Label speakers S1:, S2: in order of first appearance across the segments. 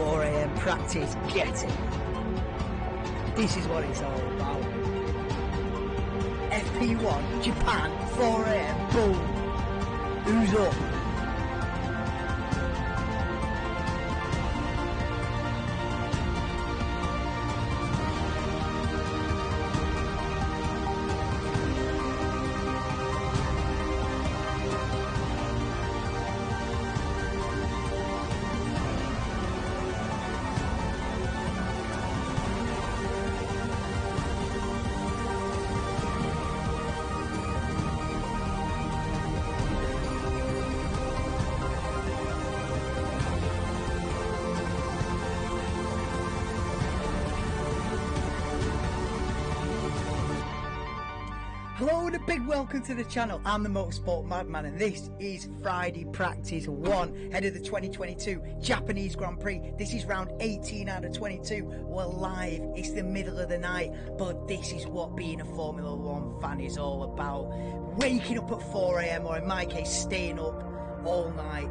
S1: 4 a.m. practice, get it. This is what it's all about. FP1, Japan, 4 a.m, boom. Who's up? Hello and a big welcome to the channel. I'm the Motorsport Madman and this is Friday Practice 1 ahead of the 2022 Japanese Grand Prix. This is round 18 out of 22. We're live, it's the middle of the night, but this is what being a Formula 1 fan is all about. Waking up at 4 a.m, or in my case staying up all night,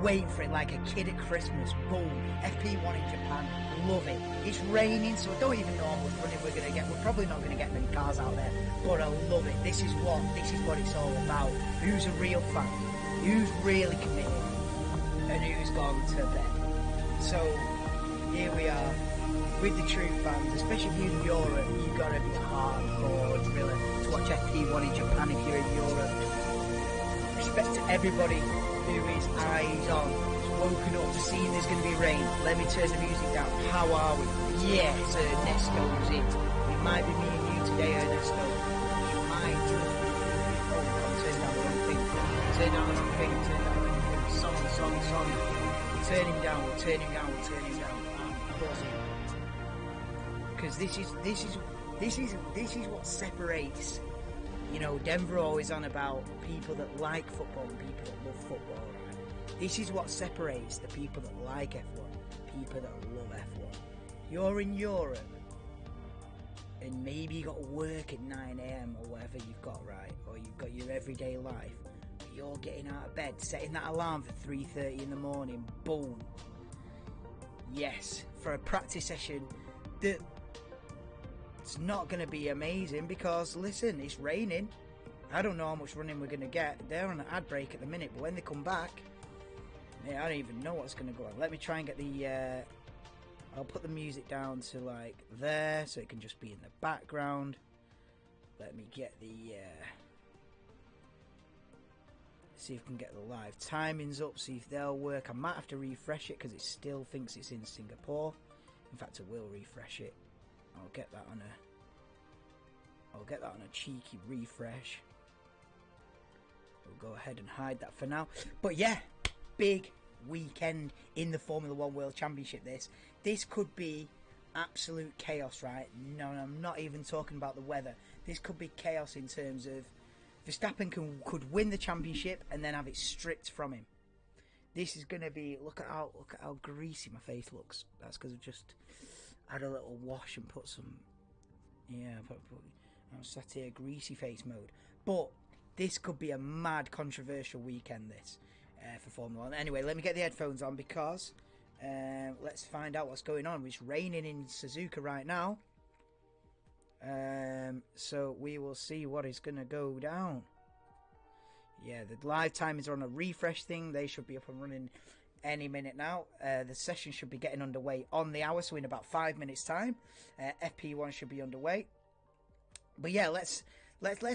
S1: waiting for it like a kid at Christmas. Boom, FP1 in Japan, love it. It's raining, so I don't even know how much running we're going to get. We're probably not going to get many cars out there, but I love it. This is what it's all about. Who's a real fan? Who's really committed? And who's gone to bed? So here we are with the true fans, especially if you're in Europe. You've got to be hardcore driller to watch FP1 in Japan if you're in Europe. Respect to everybody who is eyes on, has woken up to see there's going to be rain. Let me turn the music down. How are we? Yes, Ernesto's in. It might be me and you today, Ernesto. It might just be. Oh, I'm turning down the wrong thing. Turn down the wrong thing. Turn down the wrong thing. Song. Turning down. I'm pausing. Because this is what separates. You know, Denver always on about people that like football and people that love football, right? This is what separates the people that like F1, people that love F1. You're in Europe, and maybe you got to work at 9 a.m. or whatever you've got, right? Or you've got your everyday life. But you're getting out of bed, setting that alarm for 3:30 in the morning, boom. Yes, for a practice session that it's not going to be amazing because, listen, it's raining. I don't know how much running we're going to get. They're on an ad break at the minute, but when they come back, man, I don't even know what's going to go on. Let me try and get the... I'll put the music down to, like, there, so it can just be in the background. Let me get the... see if we can get the live timings up, see if they'll work. I might have to refresh it because it still thinks it's in Singapore. In fact, I will refresh it. I'll get that on a cheeky refresh. We'll go ahead and hide that for now. But yeah, big weekend in the Formula 1 World Championship. This could be absolute chaos, right? No, I'm not even talking about the weather. This could be chaos in terms of Verstappen could win the championship and then have it stripped from him. This is going to be, look at how greasy my face looks. That's because I've just had a little wash and put some, I'm sat here greasy face mode. But this could be a mad controversial weekend, this, for Formula 1. Anyway, let me get the headphones on because let's find out what's going on. It's raining in Suzuka right now. So we will see what is going to go down. Yeah, the live timers are on a refresh thing. They should be up and running any minute now. The session should be getting underway on the hour, so in about 5 minutes time FP1 should be underway. But yeah, let's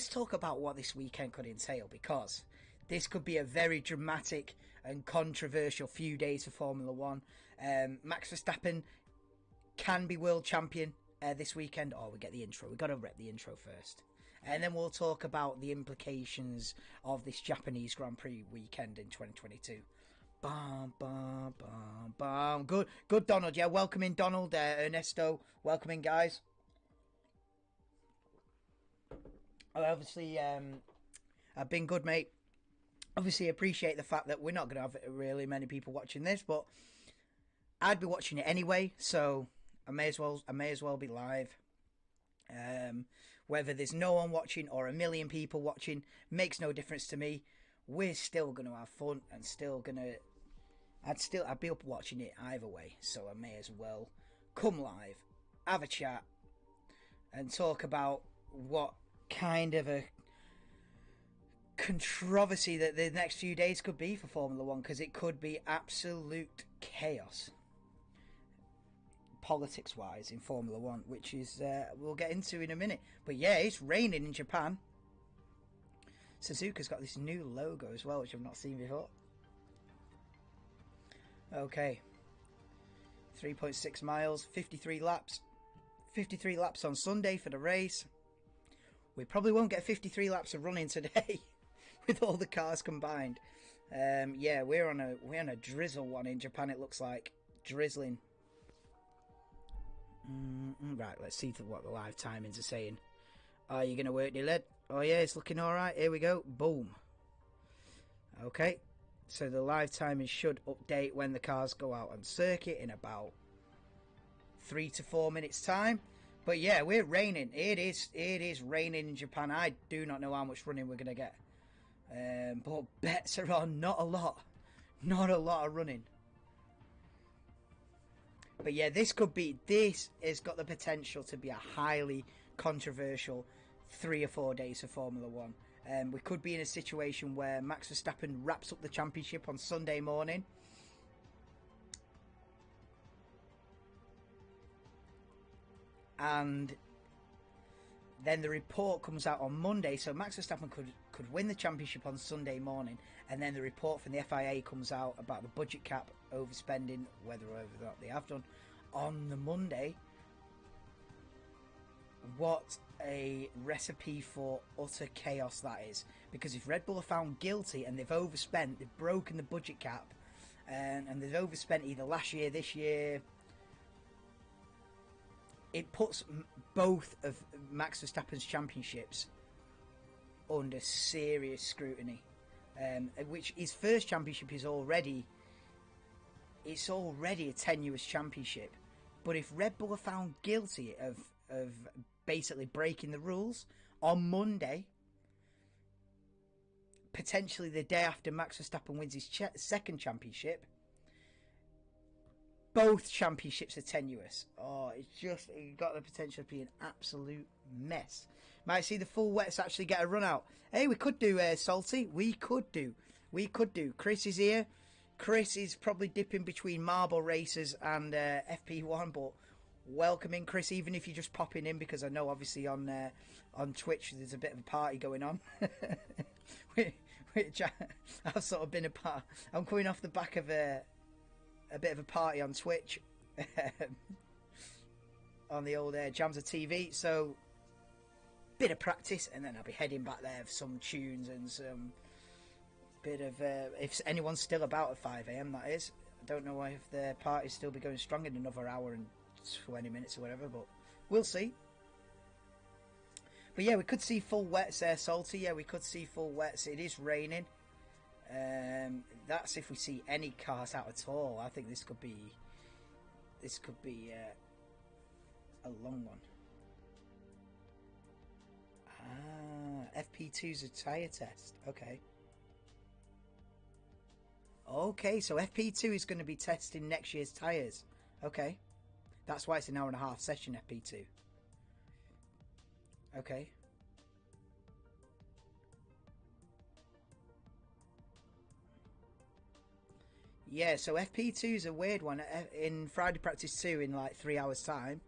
S1: talk about what this weekend could entail, because this could be a very dramatic and controversial few days for Formula 1. Max Verstappen can be world champion this weekend. Oh, we get the intro. We've got to rep the intro first, and then we'll talk about the implications of this Japanese Grand Prix weekend in 2022. Bum, bum, bum, bum. Good, Donald. Yeah, welcome in, Donald. Ernesto, welcome in, guys. Obviously, I've been good, mate. Obviously, appreciate the fact that we're not going to have really many people watching this, but I'd be watching it anyway, so I may as well be live. Whether there's no one watching or a million people watching makes no difference to me. We're still going to have fun and still going to I'd be up watching it either way, so I may as well come live, have a chat, and talk about what kind of a controversy that the next few days could be for Formula One, because it could be absolute chaos politics wise in Formula One, which is we'll get into in a minute. But yeah, it's raining in Japan. Suzuka's got this new logo as well, which I've not seen before. Okay, 3.6 miles, 53 laps. 53 laps on Sunday for the race. We probably won't get 53 laps of running today with all the cars combined. Yeah, we're on a drizzle one in Japan, it looks like. Drizzling. Right, let's see what the live timings are saying. Are you going to work the lead? Oh yeah, it's looking alright. Here we go. Boom. Okay, so the live timing should update when the cars go out on circuit in about 3 to 4 minutes time. But yeah, we're raining. It is raining in Japan. I do not know how much running we're going to get. But bets are on. Not a lot of running. But yeah, this has got the potential to be a highly controversial 3 or 4 days for Formula One. We could be in a situation where Max Verstappen wraps up the championship on Sunday morning. And then the report comes out on Monday, so Max Verstappen could win the championship on Sunday morning, and then the report from the FIA comes out about the budget cap overspending, whether or not they have done, on the Monday. What a recipe for utter chaos that is, because if Red Bull are found guilty and they've overspent, they've broken the budget cap, and they've overspent either last year, this year, it puts both of Max Verstappen's championships under serious scrutiny, which his first championship is already a tenuous championship. But if Red Bull are found guilty of basically breaking the rules on Monday, potentially the day after Max Verstappen wins his second championship, both championships are tenuous. Oh, it got the potential to be an absolute mess. Might see the full wets actually get a run out. Hey, we could do Salty. We could do. Chris is here. Chris is probably dipping between Marble Racers and FP1, but welcome in, Chris, even if you're just popping in, because I know obviously on Twitch there's a bit of a party going on. which I've sort of been a part. I'm coming off the back of a bit of a party on Twitch on the old Jamza TV, so bit of practice, and then I'll be heading back there for some tunes and some bit of if anyone's still about at 5 AM, that is. I don't know if the party's still be going strong in another hour and 20 minutes or whatever, but we'll see. But yeah, we could see full wets there, Salty. Yeah, we could see full wets. It is raining. That's if we see any cars out at all. I think this could be a long one. FP2's a tyre test. Okay, so FP2 is going to be testing next year's tyres. Okay, that's why it's an hour and a half session, FP2. Okay. Yeah, so FP2 is a weird one. In Friday Practice 2, in like 3 hours' time,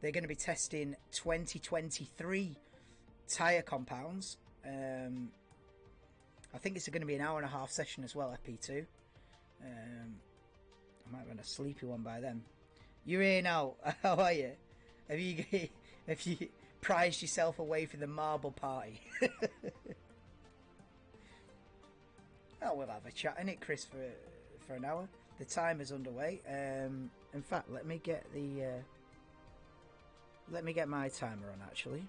S1: they're going to be testing 2023 tyre compounds. I think it's going to be an hour and a half session as well, FP2. I might run a sleepy one by then. You're here now. How are you? Have you prized yourself away for the marble party? Oh, we'll have a chat in it, Chris, for an hour. The timer's underway. In fact, let me get my timer on, actually.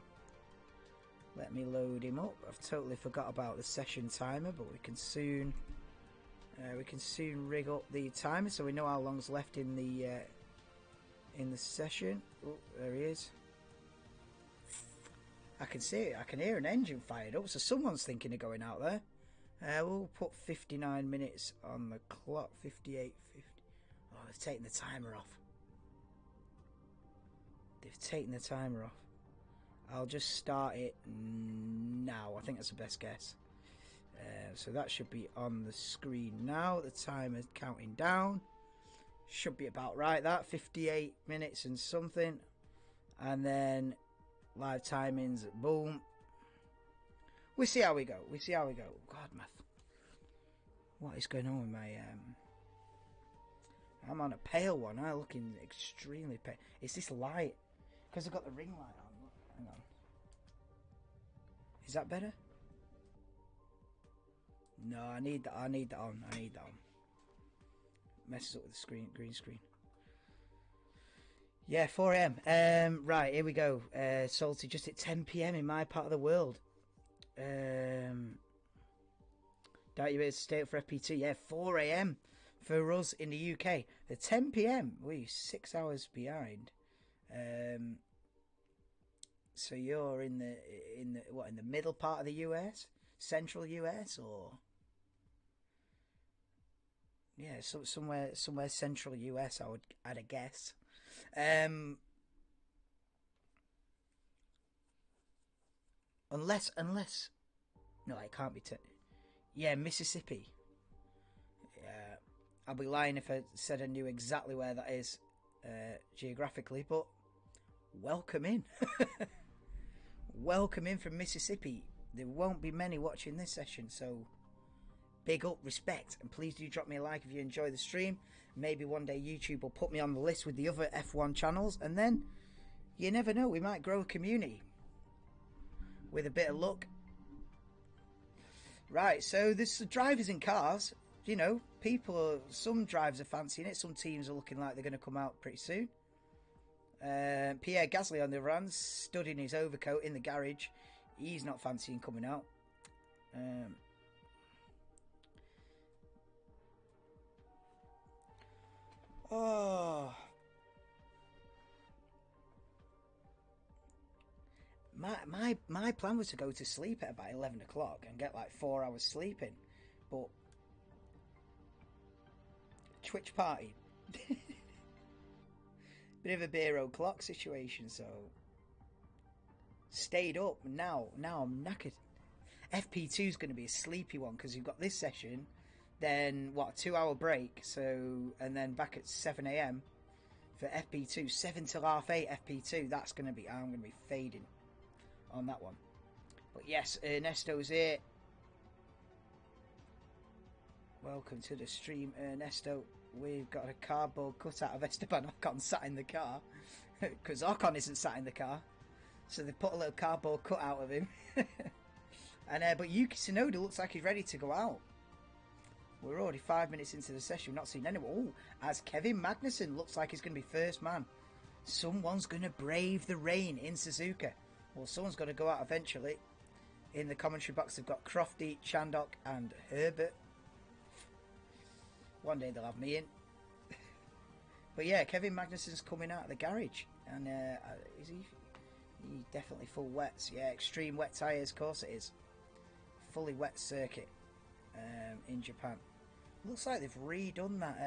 S1: Let me load him up. I've totally forgot about the session timer, but we can soon rig up the timer so we know how long's left in the session. Oh, there he is. I can see it. I can hear an engine fired up, so someone's thinking of going out there. We'll put 59 minutes on the clock. 58, 50. Oh, they've taken the timer off. They've taken the timer off. I'll just start it now. I think that's the best guess. So that should be on the screen now. The timer's counting down. Should be about right. That 58 minutes and something. And then live timings. Boom. We see how we go. We see how we go. God, what is going on with my I'm on a pale one. I'm looking extremely pale. Is this light? Because I've got the ring light on. Look, hang on. Is that better? No, I need that. I need that on. I need that on. Messes up with the screen, green screen. Yeah, 4 a.m. Right, here we go. Salty just at 10 p.m. in my part of the world. Doubt you better stay up for FP2. Yeah, 4 a.m. for us in the UK. At 10 p.m. We're 6 hours behind. So you're in the middle part of the US, central US, or yeah, somewhere central US. I'd a guess. Unless no, it can't be. Yeah, Mississippi. Yeah, I'll be lying if I said I knew exactly where that is geographically, but welcome in. Welcome in from Mississippi. There won't be many watching this session, so big up, respect, and please do drop me a like if you enjoy the stream. Maybe one day YouTube will put me on the list with the other F1 channels, and then you never know, we might grow a community with a bit of luck. Right, so there's drivers in cars. You know, some drivers are fancying it. Some teams are looking like they're going to come out pretty soon. Pierre Gasly on the other hand, stood in his overcoat in the garage. He's not fancying coming out. My plan was to go to sleep at about 11 o'clock and get like 4 hours sleeping, but Twitch party. Bit of a beer o'clock situation, so stayed up. Now I'm knackered. FP2 is going to be a sleepy one because you've got this session, then what, a 2 hour break, so and then back at 7 a.m. for FP2, 7 till half 8 FP2. That's going to be, I'm going to be fading on that one. But yes, Ernesto's here. Welcome to the stream, Ernesto. We've got a cardboard cutout of Esteban Ocon sat in the car because Ocon isn't sat in the car, so they put a little cardboard cutout of him. And but Yuki Tsunoda looks like he's ready to go out. We're already 5 minutes into the session. We've not seen anyone. Oh, as Kevin Magnussen looks like he's going to be first man. Someone's going to brave the rain in Suzuka. Well, someone's got to go out eventually. In the commentary box, they've got Crofty, Chandok, and Herbert. One day they'll have me in. But yeah, Kevin Magnussen's coming out of the garage. And is he? He's definitely full wets. Yeah, extreme wet tyres, of course it is. Fully wet circuit in Japan. Looks like they've redone that.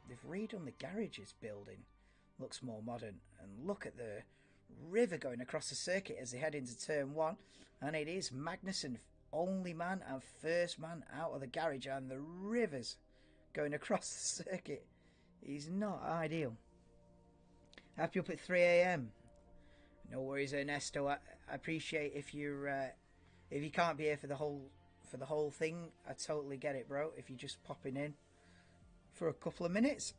S1: They've redone the garage's building. Looks more modern. And look at the river going across the circuit as they head into turn 1. And it is Magnussen, only man and first man out of the garage. And the river's going across the circuit. He's not ideal. Happy up at 3 a.m. No worries, Ernesto. I appreciate if you can't be here for the whole thing. I totally get it, bro. If you're just popping in for a couple of minutes,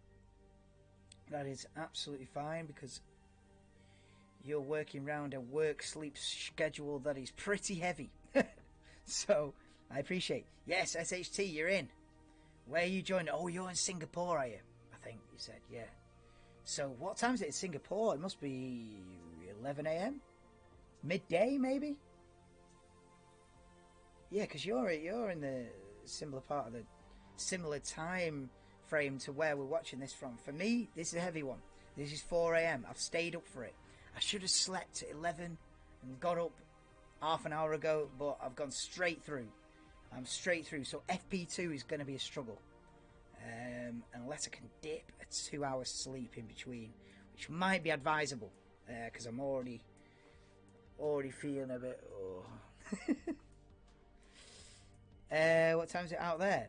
S1: that is absolutely fine because you're working around a work-sleep schedule that is pretty heavy. So I appreciate. Yes, SHT, you're in. Where are you joining? Oh, you're in Singapore, are you? I think you said, yeah. So what time is it in Singapore? It must be 11 a.m. Midday, maybe. Yeah, because you're in the similar part of the similar time frame to where we're watching this from. For me, this is a heavy one. This is 4 a.m. I've stayed up for it. I should have slept at 11 and got up half an hour ago, but I've gone straight through. I'm straight through. So FP2 is going to be a struggle. Unless I can dip a 2 hour sleep in between, which might be advisable, because I'm already feeling a bit. Oh. What time is it out there?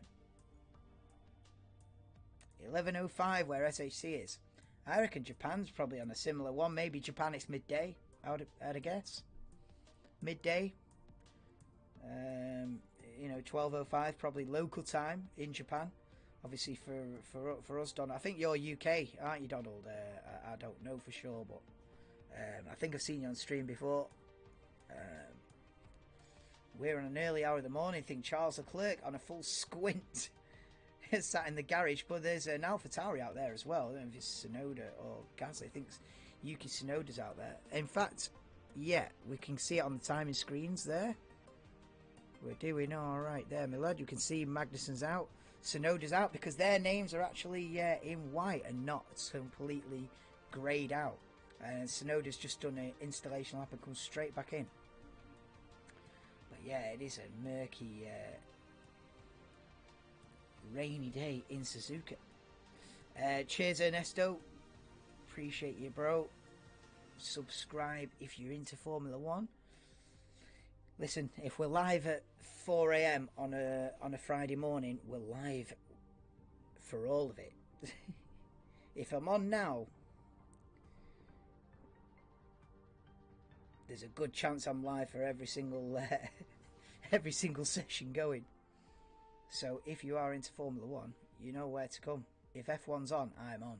S1: 11:05 where SHC is. I reckon Japan's probably on a similar one. Maybe Japan it's midday. I'd guess midday. 12:05 probably local time in Japan. Obviously for us, Donald. I think you're UK, aren't you, Donald? I don't know for sure, but I think I've seen you on stream before. We're on an early hour of the morning. I think Charles Leclerc on a full squint sat in the garage, but there's an AlphaTauri out there as well. I don't know if it's Tsunoda or Gasly. I think Yuki Tsunoda's out there. In fact, yeah, we can see it on the timing screens there. We're doing all right there, my lad. You can see Magnussen's out, Tsunoda's out, because their names are actually in white and not completely greyed out. And Tsunoda's just done an installation lap and comes straight back in. But yeah, it is a murky, rainy day in Suzuka. Cheers, Ernesto. Appreciate you, bro. Subscribe if you're into Formula 1. Listen, if we're live at 4 AM on a Friday morning, we're live for all of it. If I'm on now, there's a good chance I'm live for every single session going. So if you are into Formula 1, you know where to come. If F1's on, I'm on.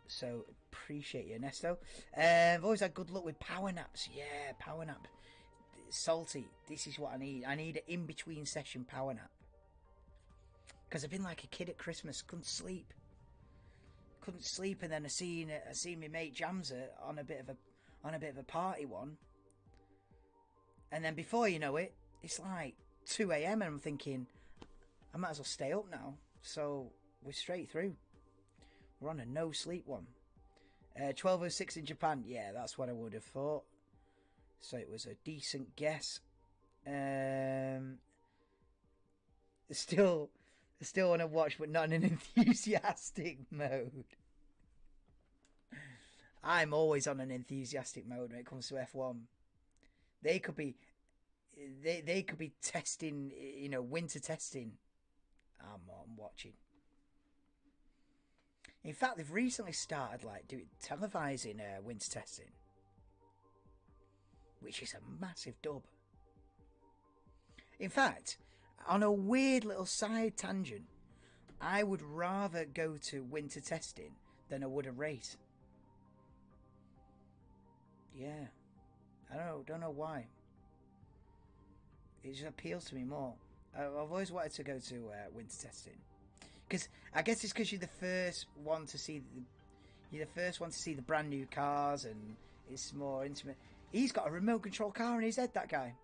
S1: So appreciate you, Ernesto. I've always had good luck with power naps. Yeah, power nap. Salty. This is what I need. I need an in-between session power nap. Because I've been like a kid at Christmas. Couldn't sleep, and then I seen my mate Jamza on a bit of a party one. And then before you know it, it's like 2 AM and I'm thinking, I might as well stay up now. So we're straight through. We're on a no sleep one. 12:06 in Japan. Yeah, that's what I would have thought. So it was a decent guess. Still want to watch, but not in an enthusiastic mode. I'm always on an enthusiastic mode when it comes to F1. They could be testing, winter testing. I'm watching. In fact, they've recently started televising winter testing, which is a massive dub. In fact, on a weird little side tangent, I would rather go to winter testing than I would a race. Yeah, I don't know why. It just appeals to me more. I've always wanted to go to winter testing, because I guess it's because you're the first one to see the brand new cars, and it's more intimate. He's got a remote control car in his head. That guy,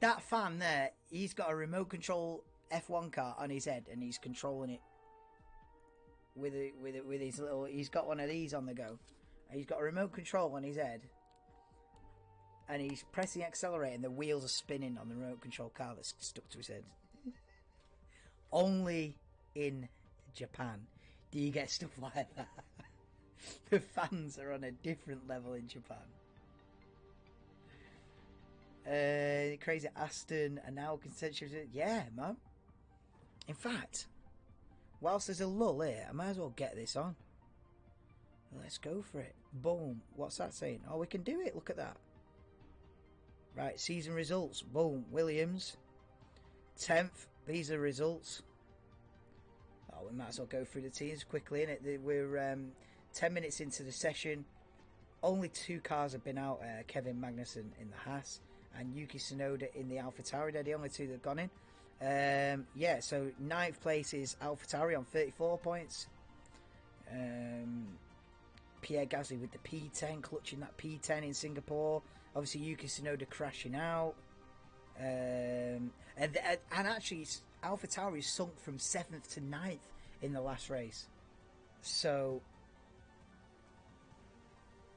S1: that fan there, he's got a remote control F1 car on his head, and he's controlling it with his little. He's got one of these on the go. He's got a remote control on his head, and he's pressing accelerator, and the wheels are spinning on the remote control car that's stuck to his head. Only in Japan do you get stuff like that. The fans are on a different level in Japan. Crazy Aston and now consensual. Yeah, man. In fact, whilst there's a lull here, I might as well get this on. Let's go for it. Boom. What's that saying? Oh, we can do it. Look at that. Right, season results. Boom. Williams 10th. These are results. Oh, we might as well go through the teams quickly, innit? We're 10 minutes into the session. Only 2 cars have been out. Kevin Magnussen in the Haas and Yuki Tsunoda in the AlphaTauri. They're the only 2 that have gone in. Yeah, so 9th place is AlphaTauri on 34 points. Pierre Gasly with the P10, clutching that P10 in Singapore. Obviously, Yuki Tsunoda crashing out. And actually, AlphaTauri sunk from 7th to 9th. in the last race. So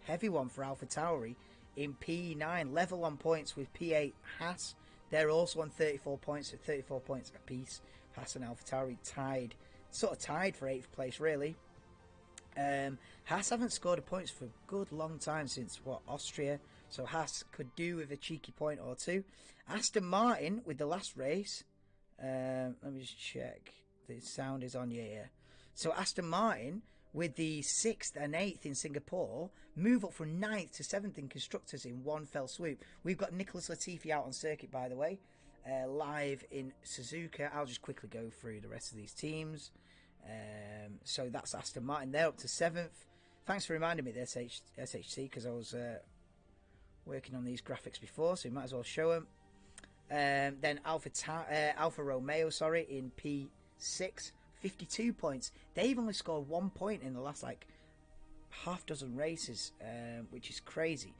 S1: heavy one for AlphaTauri in P9, level on points with P8 Haas. They're also on 34 points, at 34 points apiece. Haas and AlphaTauri tied, sort of tied for 8th place, really. Haas haven't scored a points for a good long time since, Austria. So Haas could do with a cheeky point or two. Aston Martin with the last race. Let me just check. The sound is on, yeah. So Aston Martin with the 6th and 8th in Singapore move up from 9th to 7th in constructors in one fell swoop. We've got Nicholas Latifi out on circuit, by the way, live in Suzuka. I'll just quickly go through the rest of these teams. So that's Aston Martin. They're up to 7th. Thanks for reminding me of the SHC, because I was working on these graphics before, so you might as well show them. Then Alfa Romeo, in P6, 52 points. They've only scored 1 point in the last half dozen races, which is crazy.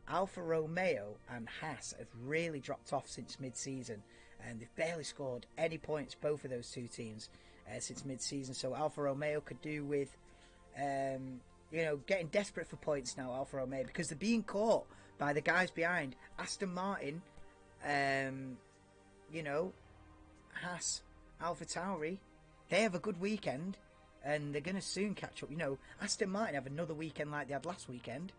S1: Alfa Romeo and Haas have really dropped off since mid-season, and they've barely scored any points, both of those two teams, since mid-season. So Alfa Romeo could do with getting desperate for points now, Alfa Romeo, because they're being caught by the guys behind. Aston Martin, Haas, AlphaTauri, they have a good weekend and they're going to soon catch up. Aston Martin have another weekend like they had last weekend,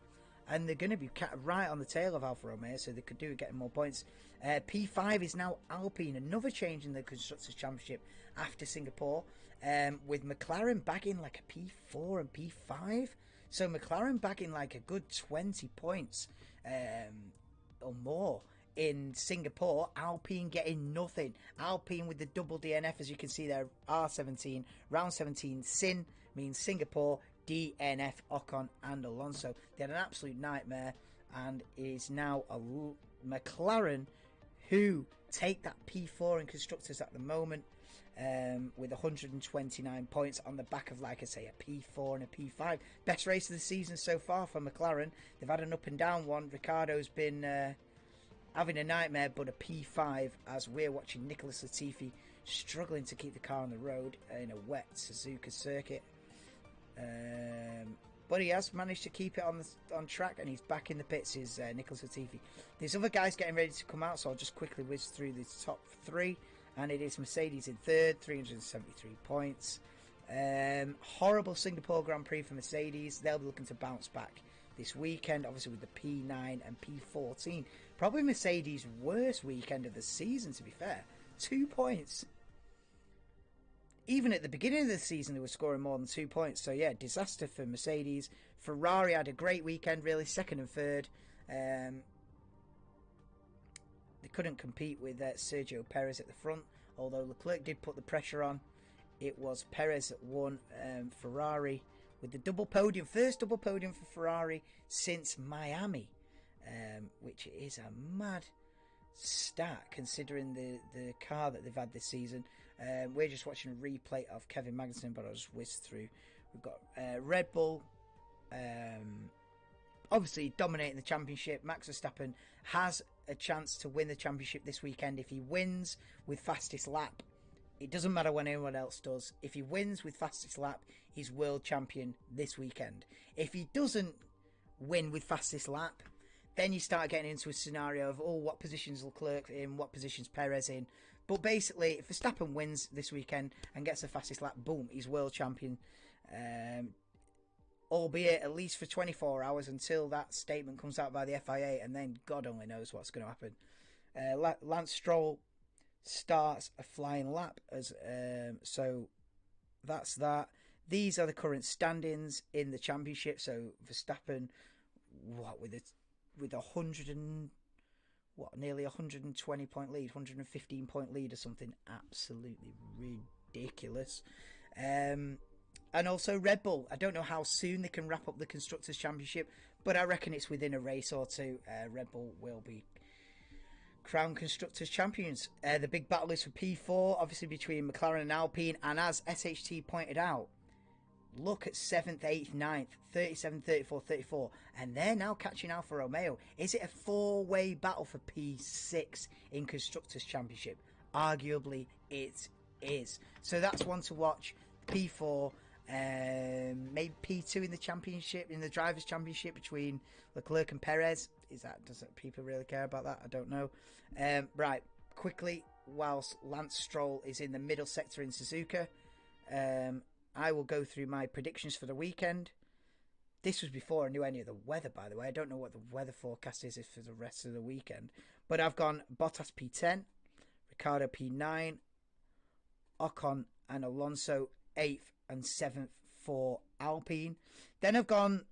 S1: and they're going to be right on the tail of Alfa Romeo, so they could do with getting more points. P5 is now Alpine, another change in the Constructors' Championship after Singapore, with McLaren bagging a P4 and P5. So McLaren bagging a good 20 points or more in Singapore. Alpine getting nothing. Alpine with the double DNF, as you can see there, R17, round 17, Sin means Singapore, DNF, Ocon and Alonso. They had an absolute nightmare, and it is now a McLaren who take that P4 in Constructors at the moment, with 129 points on the back of, a P4 and a P5. Best race of the season so far for McLaren. They've had an up and down one. Ricciardo's been having a nightmare, but a P5 as we're watching Nicholas Latifi struggling to keep the car on the road in a wet Suzuka circuit. But he has managed to keep it on track, and he's back in the pits, is Nicholas Latifi. There's other guys getting ready to come out, so I'll just quickly whiz through the top 3. And it is Mercedes in 3rd, 373 points. Horrible Singapore Grand Prix for Mercedes. They'll be looking to bounce back this weekend, obviously with the P9 and P14. Probably Mercedes' worst weekend of the season, to be fair. 2 points. Even at the beginning of the season, they were scoring more than 2 points. So, yeah, disaster for Mercedes. Ferrari had a great weekend, really, 2nd and 3rd. They couldn't compete with Sergio Perez at the front, although Leclerc did put the pressure on. It was Perez that won Ferrari with the double podium. First double podium for Ferrari since Miami, which is a mad stat considering the car that they've had this season. We're just watching a replay of Kevin Magnussen, but I'll just whiz through. We've got Red Bull, obviously dominating the championship. Max Verstappen has a chance to win the championship this weekend if he wins with fastest lap. It doesn't matter when anyone else does. If he wins with fastest lap, he's world champion this weekend. If he doesn't win with fastest lap, then you start getting into a scenario of, what position's Leclerc in, what position's Perez in. But basically, if Verstappen wins this weekend and gets the fastest lap, boom, he's world champion. Albeit at least for 24 hours until that statement comes out by the FIA, and then God only knows what's going to happen. Lance Stroll starts a flying lap, so that's that. These are the current standings in the championship. So Verstappen, with nearly 120 point lead, 115 point lead or something absolutely ridiculous. And also Red Bull. I don't know how soon they can wrap up the Constructors' Championship, but I reckon it's within a race or two. Red Bull will be crowned Constructors' Champions. The big battle is for P4, obviously between McLaren and Alpine. And as SHT pointed out, look at 7th, 8th, 9th, 37, 34, 34. And they're now catching Alfa Romeo. Is it a four-way battle for P6 in Constructors' Championship? Arguably, it is. So that's one to watch. P4. Maybe P2 in the championship, in the drivers' championship between Leclerc and Perez. Does people really care about that? I don't know. Right, quickly, whilst Lance Stroll is in the middle sector in Suzuka, I will go through my predictions for the weekend. This was before I knew any of the weather, by the way. I don't know what the weather forecast is for the rest of the weekend. But I've gone Bottas P10, Ricciardo P9, Ocon and Alonso 8th and 7th for Alpine. Then I've gone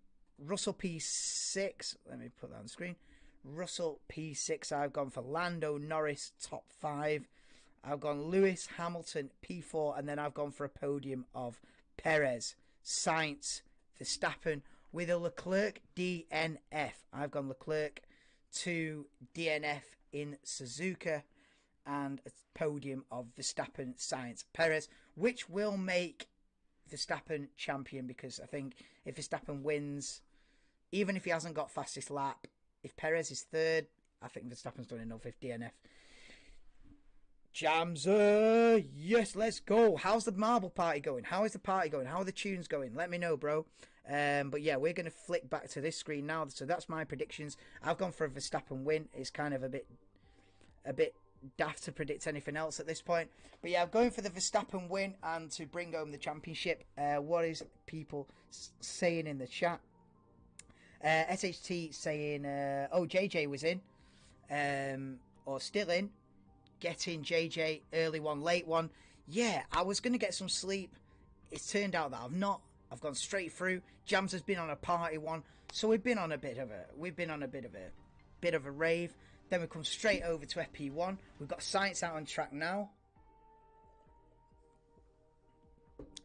S1: Russell P6. Let me put that on the screen. Russell P6. I've gone for Lando Norris top 5. I've gone Lewis Hamilton P4. And then I've gone for a podium of Perez, Sainz, Verstappen with a Leclerc DNF. I've gone Leclerc to DNF in Suzuka and a podium of Verstappen, Sainz, Perez, which will make Verstappen champion, because I think if Verstappen wins, even if he hasn't got fastest lap, if Perez is third, I think Verstappen's done enough if DNF. Jamza, yes, let's go. How's the marble party going? How is the party going? How are the tunes going? Let me know, bro. But yeah, we're going to flick back to this screen now. So that's my predictions. I've gone for a Verstappen win. It's kind of a bit daft to predict anything else at this point. But yeah, I'm going for the Verstappen win and to bring home the championship. What is people saying in the chat? SHT saying, oh, JJ was in, or still in. Get in, JJ. Early one, late one. Yeah, I was going to get some sleep. It's turned out that I've not. I've gone straight through. Jams has been on a party one, so we've been on a bit of a rave. Then we come straight over to FP1. We've got Sainz out on track now.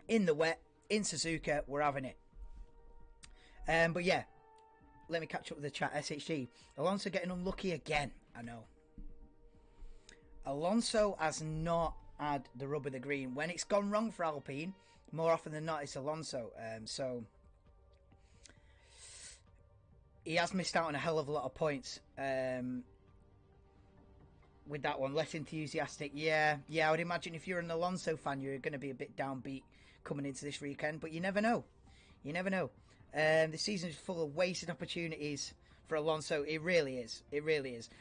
S1: In the wet, in Suzuka, we're having it. But yeah, let me catch up with the chat. SHG. Alonso getting unlucky again. I know. Alonso has not had the rub of the green. When it's gone wrong for Alpine, more often than not, it's Alonso. So he has missed out on a hell of a lot of points. With that one, less enthusiastic. Yeah, I would imagine if you're an Alonso fan, you're going to be a bit downbeat coming into this weekend, but you never know. The season is full of wasted opportunities for Alonso. It really is.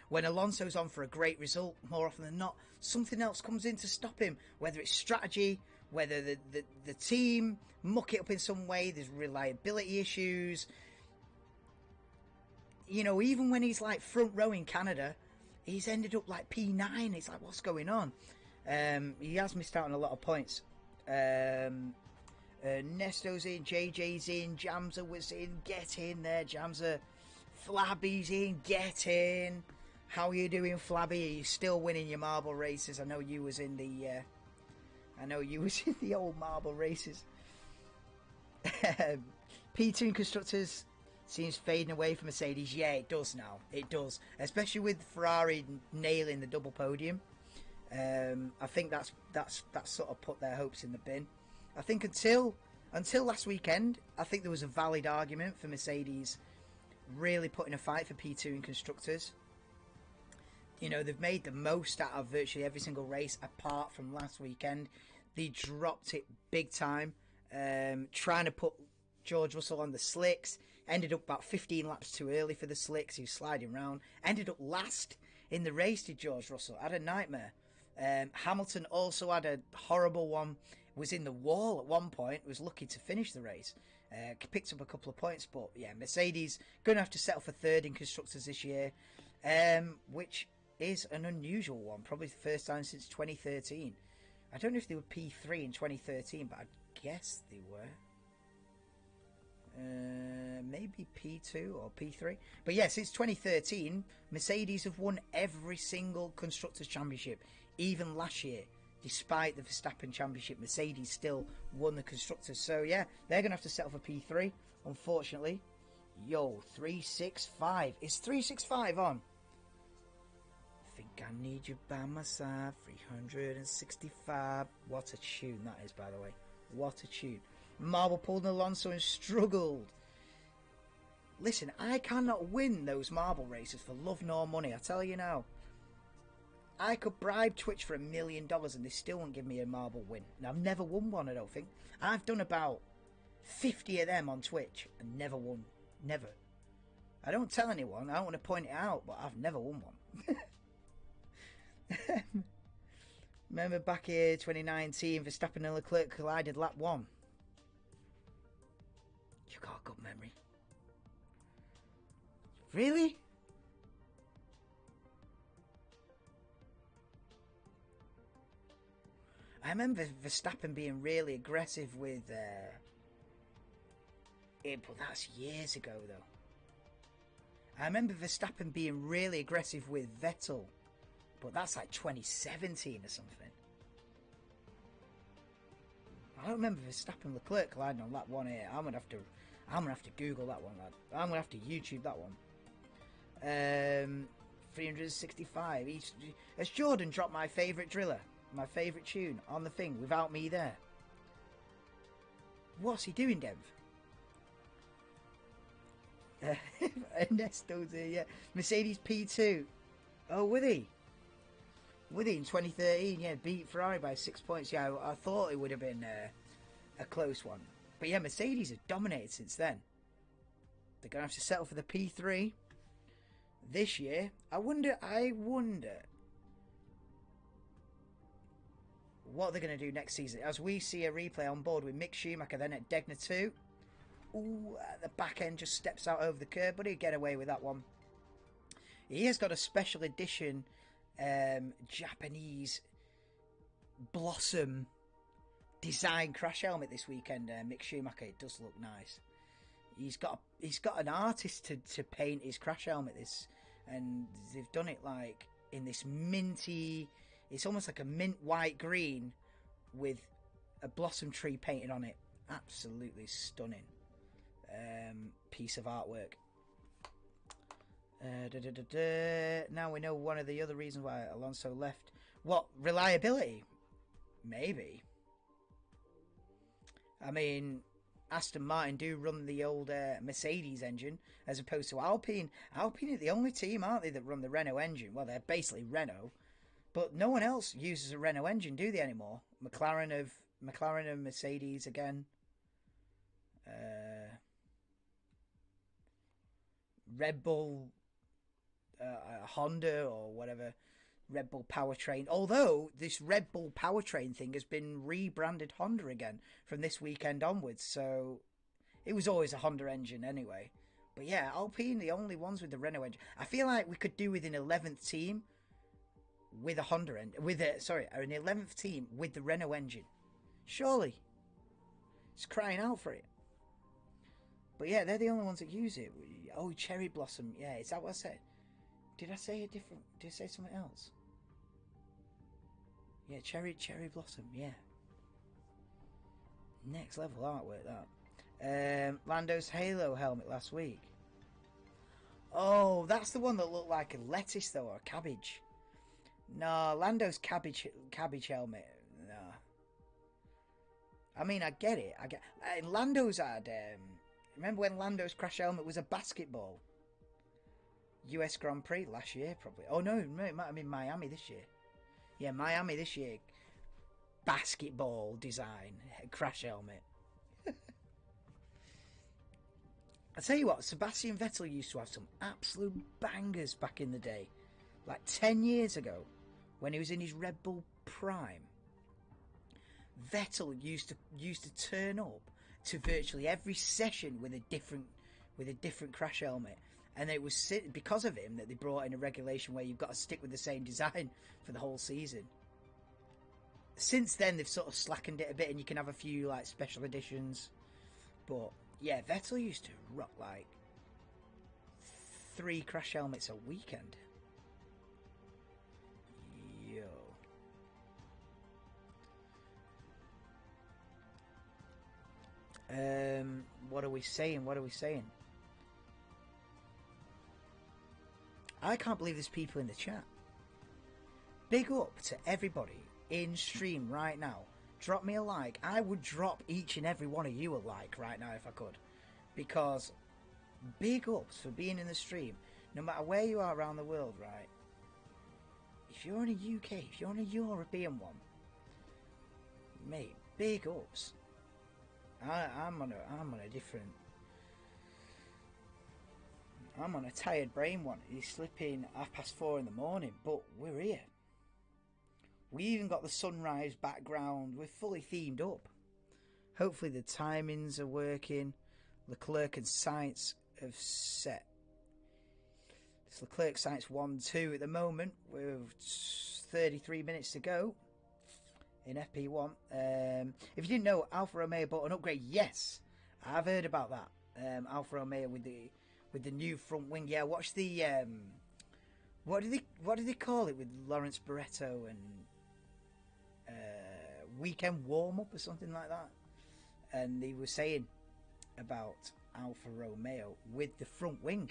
S1: When Alonso's on for a great result, more often than not, something else comes in to stop him, whether it's strategy, whether the team muck it up in some way, there's reliability issues. You know, even when he's like front row in Canada, he's ended up like P9. It's like, what's going on? He has missed out on a lot of points. Nesto's in, JJ's in, Jamza was in. Get in there, Jamza. Flabby's in, get in. How are you doing, Flabby? Are you still winning your marble races? I know you was in the old marble races. P2 constructors seems fading away from Mercedes. Yeah, it does now. It does, especially with Ferrari nailing the double podium. I think that's sort of put their hopes in the bin. I think until last weekend, I think there was a valid argument for Mercedes really putting a fight for P2 in constructors. You know, they've made the most out of virtually every single race apart from last weekend. They dropped it big time, trying to put George Russell on the slicks. Ended up about 15 laps too early for the slicks. He was sliding around. Ended up last in the race, did George Russell. Had a nightmare. Hamilton also had a horrible one. Was in the wall at one point. Was lucky to finish the race. Picked up a couple of points. But yeah, Mercedes going to have to settle for third in constructors this year. Which is an unusual one. Probably the first time since 2013. I don't know if they were P3 in 2013, but I guess they were. Maybe P2 or P3. But yeah, since 2013, Mercedes have won every single Constructors' Championship. Even last year, despite the Verstappen Championship, Mercedes still won the Constructors. So yeah, they're going to have to settle for P3, unfortunately. Yo, 365. Is 365 on? I think I need you by my side. 365. What a tune that is, by the way. What a tune. Marble pulled Alonso and struggled. Listen, I cannot win those marble races for love nor money. I tell you now. I could bribe Twitch for $1 million and they still won't give me a marble win. And I've never won one, I don't think. I've done about 50 of them on Twitch and never won. Never. I don't tell anyone. I don't want to point it out, but I've never won one. Remember back in 2019, Verstappen and Leclerc collided lap 1. You got a good memory. Really? I remember Verstappen being really aggressive with it, but that's years ago though. I remember Verstappen being really aggressive with Vettel, but that's like 2017 or something. I don't remember Verstappen Leclerc colliding on lap 1 here. I'm gonna have to Google that one, lad. I'm gonna have to YouTube that one. 365. Has Jordan dropped my favourite driller, my favourite tune on the thing without me there? What's he doing, Dev? Ernesto's here, yeah. Mercedes P2. Oh, were he? Were he in 2013? Yeah, beat Ferrari by 6 points. Yeah, I thought it would have been a close one. But yeah, Mercedes have dominated since then. They're going to have to settle for the P3 this year. I wonder what they're going to do next season. As we see a replay on board with Mick Schumacher then at Degner 2. Ooh, the back end just steps out over the curb, but he'll get away with that one. He has got a special edition Japanese blossom design crash helmet this weekend. Mick Schumacher, it does look nice. He's got an artist to paint his crash helmet. And they've done it like in this minty. It's almost like a mint white green with a blossom tree painted on it. Absolutely stunning piece of artwork. Now we know one of the other reasons why Alonso left. What? Reliability? Maybe. I mean, Aston Martin do run the old Mercedes engine as opposed to Alpine. Alpine are the only team, aren't they, that run the Renault engine? Well, they're basically Renault, but no one else uses a Renault engine, do they anymore? McLaren and Mercedes again. Red Bull, Honda or whatever, Red Bull powertrain. Although this Red Bull powertrain thing has been rebranded Honda again from this weekend onwards, so it was always a Honda engine anyway. But yeah, Alpine, the only ones with the Renault engine. I feel like we could do with an 11th team with a Honda engine, an 11th team with the Renault engine. Surely, it's crying out for it. But yeah, they're the only ones that use it. Oh, Cherry Blossom. Yeah, is that what I said? Did I say something else? Yeah, Cherry Blossom. Yeah. Next level artwork, that. Lando's Halo helmet last week. Oh, that's the one that looked like a lettuce, though, or a cabbage. No, Lando's cabbage helmet. No. I mean, I get it. Lando's had... remember when Lando's crash helmet was a basketball? US Grand Prix last year, probably. Oh, no, it might have been Miami this year. Yeah, Miami this year. Basketball design. Crash helmet. I tell you what, Sebastian Vettel used to have some absolute bangers back in the day. Like 10 years ago, when he was in his Red Bull prime. Vettel used to turn up to virtually every session with a different crash helmet, and it was because of him that they brought in a regulation where you've got to stick with the same design for the whole season. Since then, they've sort of slackened it a bit, and you can have a few like special editions. But yeah, Vettel used to rock like 3 crash helmets a weekend. Yo. What are we saying? I can't believe there's people in the chat. Big up to everybody in stream right now. Drop me a like. I would drop each and every one of you a like right now if I could. Because big ups for being in the stream. No matter where you are around the world, right? If you're in a UK, if you're in a European one, mate, big ups. I'm on a different. I'm on a tired brain one. He's sleeping 4:30 in the morning, but we're here. We even got the sunrise background. We're fully themed up. Hopefully the timings are working. Leclerc and Sainz have set. It's Leclerc Sainz 1-2 at the moment with 33 minutes to go in FP1. If you didn't know, Alfa Romeo bought an upgrade. Yes, I've heard about that. Alfa Romeo with the new front wing. Yeah, watch the what do they call it with Lawrence Barretto and weekend warm up or something like that. And he was saying about Alfa Romeo with the front wing.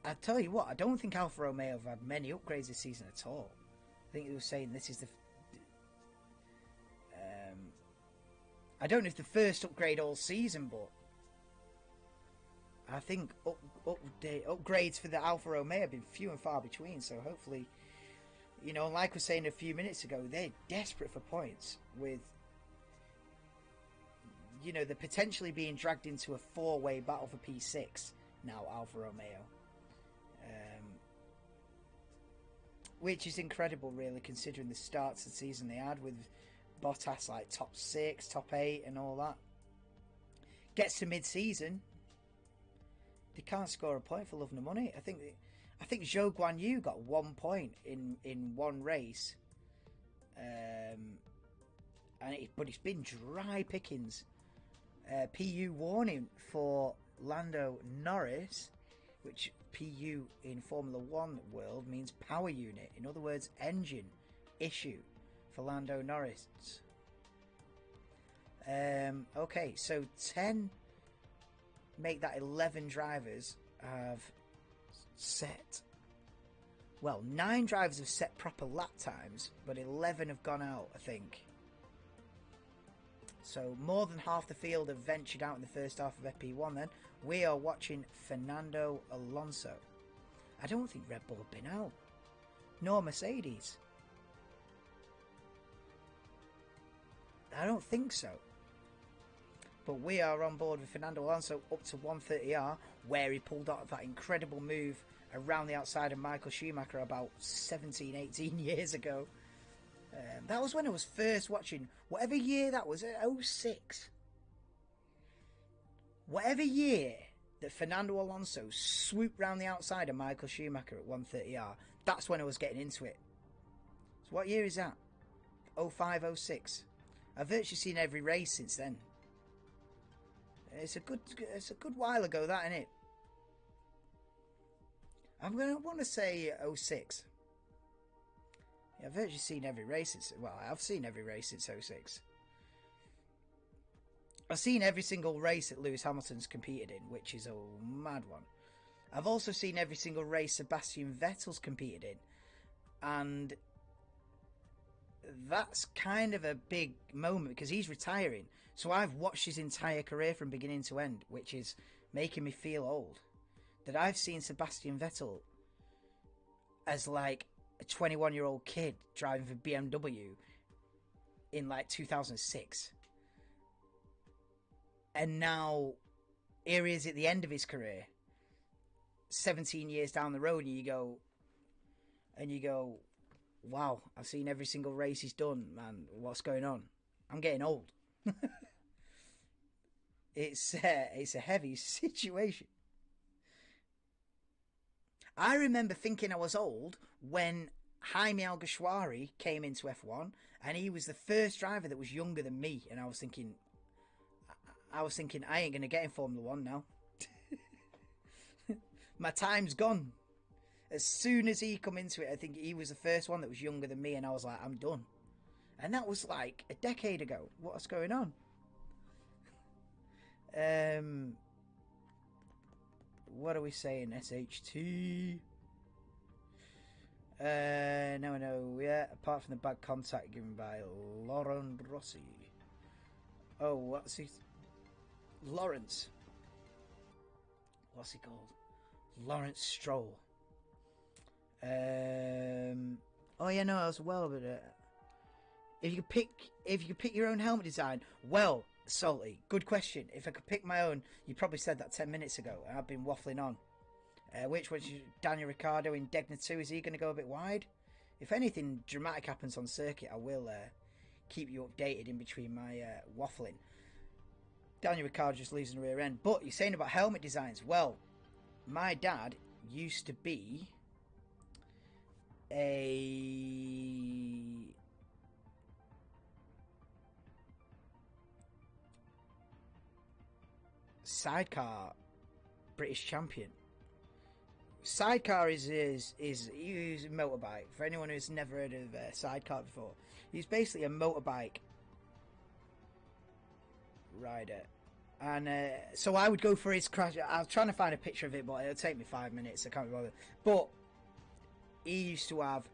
S1: I tell you what, I don't think Alfa Romeo have had many upgrades this season at all. I think he was saying this is the I don't know if the first upgrade all season, but I think upgrades for the Alfa Romeo have been few and far between. So hopefully, you know, like we were saying a few minutes ago, they're desperate for points with, you know, they're potentially being dragged into a four-way battle for P6 now, Alfa Romeo. Which is incredible, really, considering the starts of the season they had with Bottas like top 6, top 8 and all that. Gets to mid-season, they can't score a point for love nor money. I think Zhou Guanyu got 1 point in one race, but it's been dry pickings. PU warning for Lando Norris, which PU in Formula 1 world means power unit. In other words, engine issue for Lando Norris. Okay, so 10 make that 11 drivers have set. Well, 9 drivers have set proper lap times, but 11 have gone out, I think. So more than half the field have ventured out in the first half of FP1 then. We are watching Fernando Alonso. I don't think Red Bull have been out. Nor Mercedes. I don't think so. But we are on board with Fernando Alonso up to 130R, where he pulled out that incredible move around the outside of Michael Schumacher about 17, 18 years ago. That was when I was first watching, whatever year that was, 06. Whatever year that Fernando Alonso swooped round the outside of Michael Schumacher at 130R, that's when I was getting into it. So what year is that? 05, 06. I've virtually seen every race since then. It's a good while ago, that, isn't it? I'm going to want to say 06. Yeah, I've virtually seen every race since... Well, I've seen every race since 06. I've seen every single race that Lewis Hamilton's competed in, which is a mad one. I've also seen every single race Sebastian Vettel's competed in. And that's kind of a big moment because he's retiring. So I've watched his entire career from beginning to end, which is making me feel old. That I've seen Sebastian Vettel as like a 21-year-old kid driving for BMW in like 2006. And now here he is at the end of his career, 17 years down the road, and you go, wow, I've seen every single race he's done, man. What's going on? I'm getting old. It's a heavy situation. I remember thinking I was old when Jaime Alguersuari came into F1, and he was the first driver that was younger than me, and I was thinking I ain't going to get in Formula 1 now. My time's gone. As soon as he come into it, I think he was the first one that was younger than me, and I was like, I'm done. And that was like a decade ago. What's going on? What are we saying? SHT? No, yeah. Apart from the bad contact given by Lauren Rossi. Oh, what's he? Lawrence. What's he called? Lawrence Stroll. Oh yeah, no, as well, but if you could pick your own helmet design, well, Salty. Good question. If I could pick my own, you probably said that 10 minutes ago. I've been waffling on. Which one's Daniel Ricciardo in Degna 2? Is he going to go a bit wide? If anything dramatic happens on circuit, I will keep you updated in between my waffling. Daniel Ricciardo just losing the rear end. But you're saying about helmet designs. Well, my dad used to be a sidecar British champion. Sidecar is a motorbike. For anyone who's never heard of sidecar before, he's basically a motorbike rider. And so I would go for his crash. I was trying to find a picture of it, but it'll take me 5 minutes. I can't be bothered. But he used to have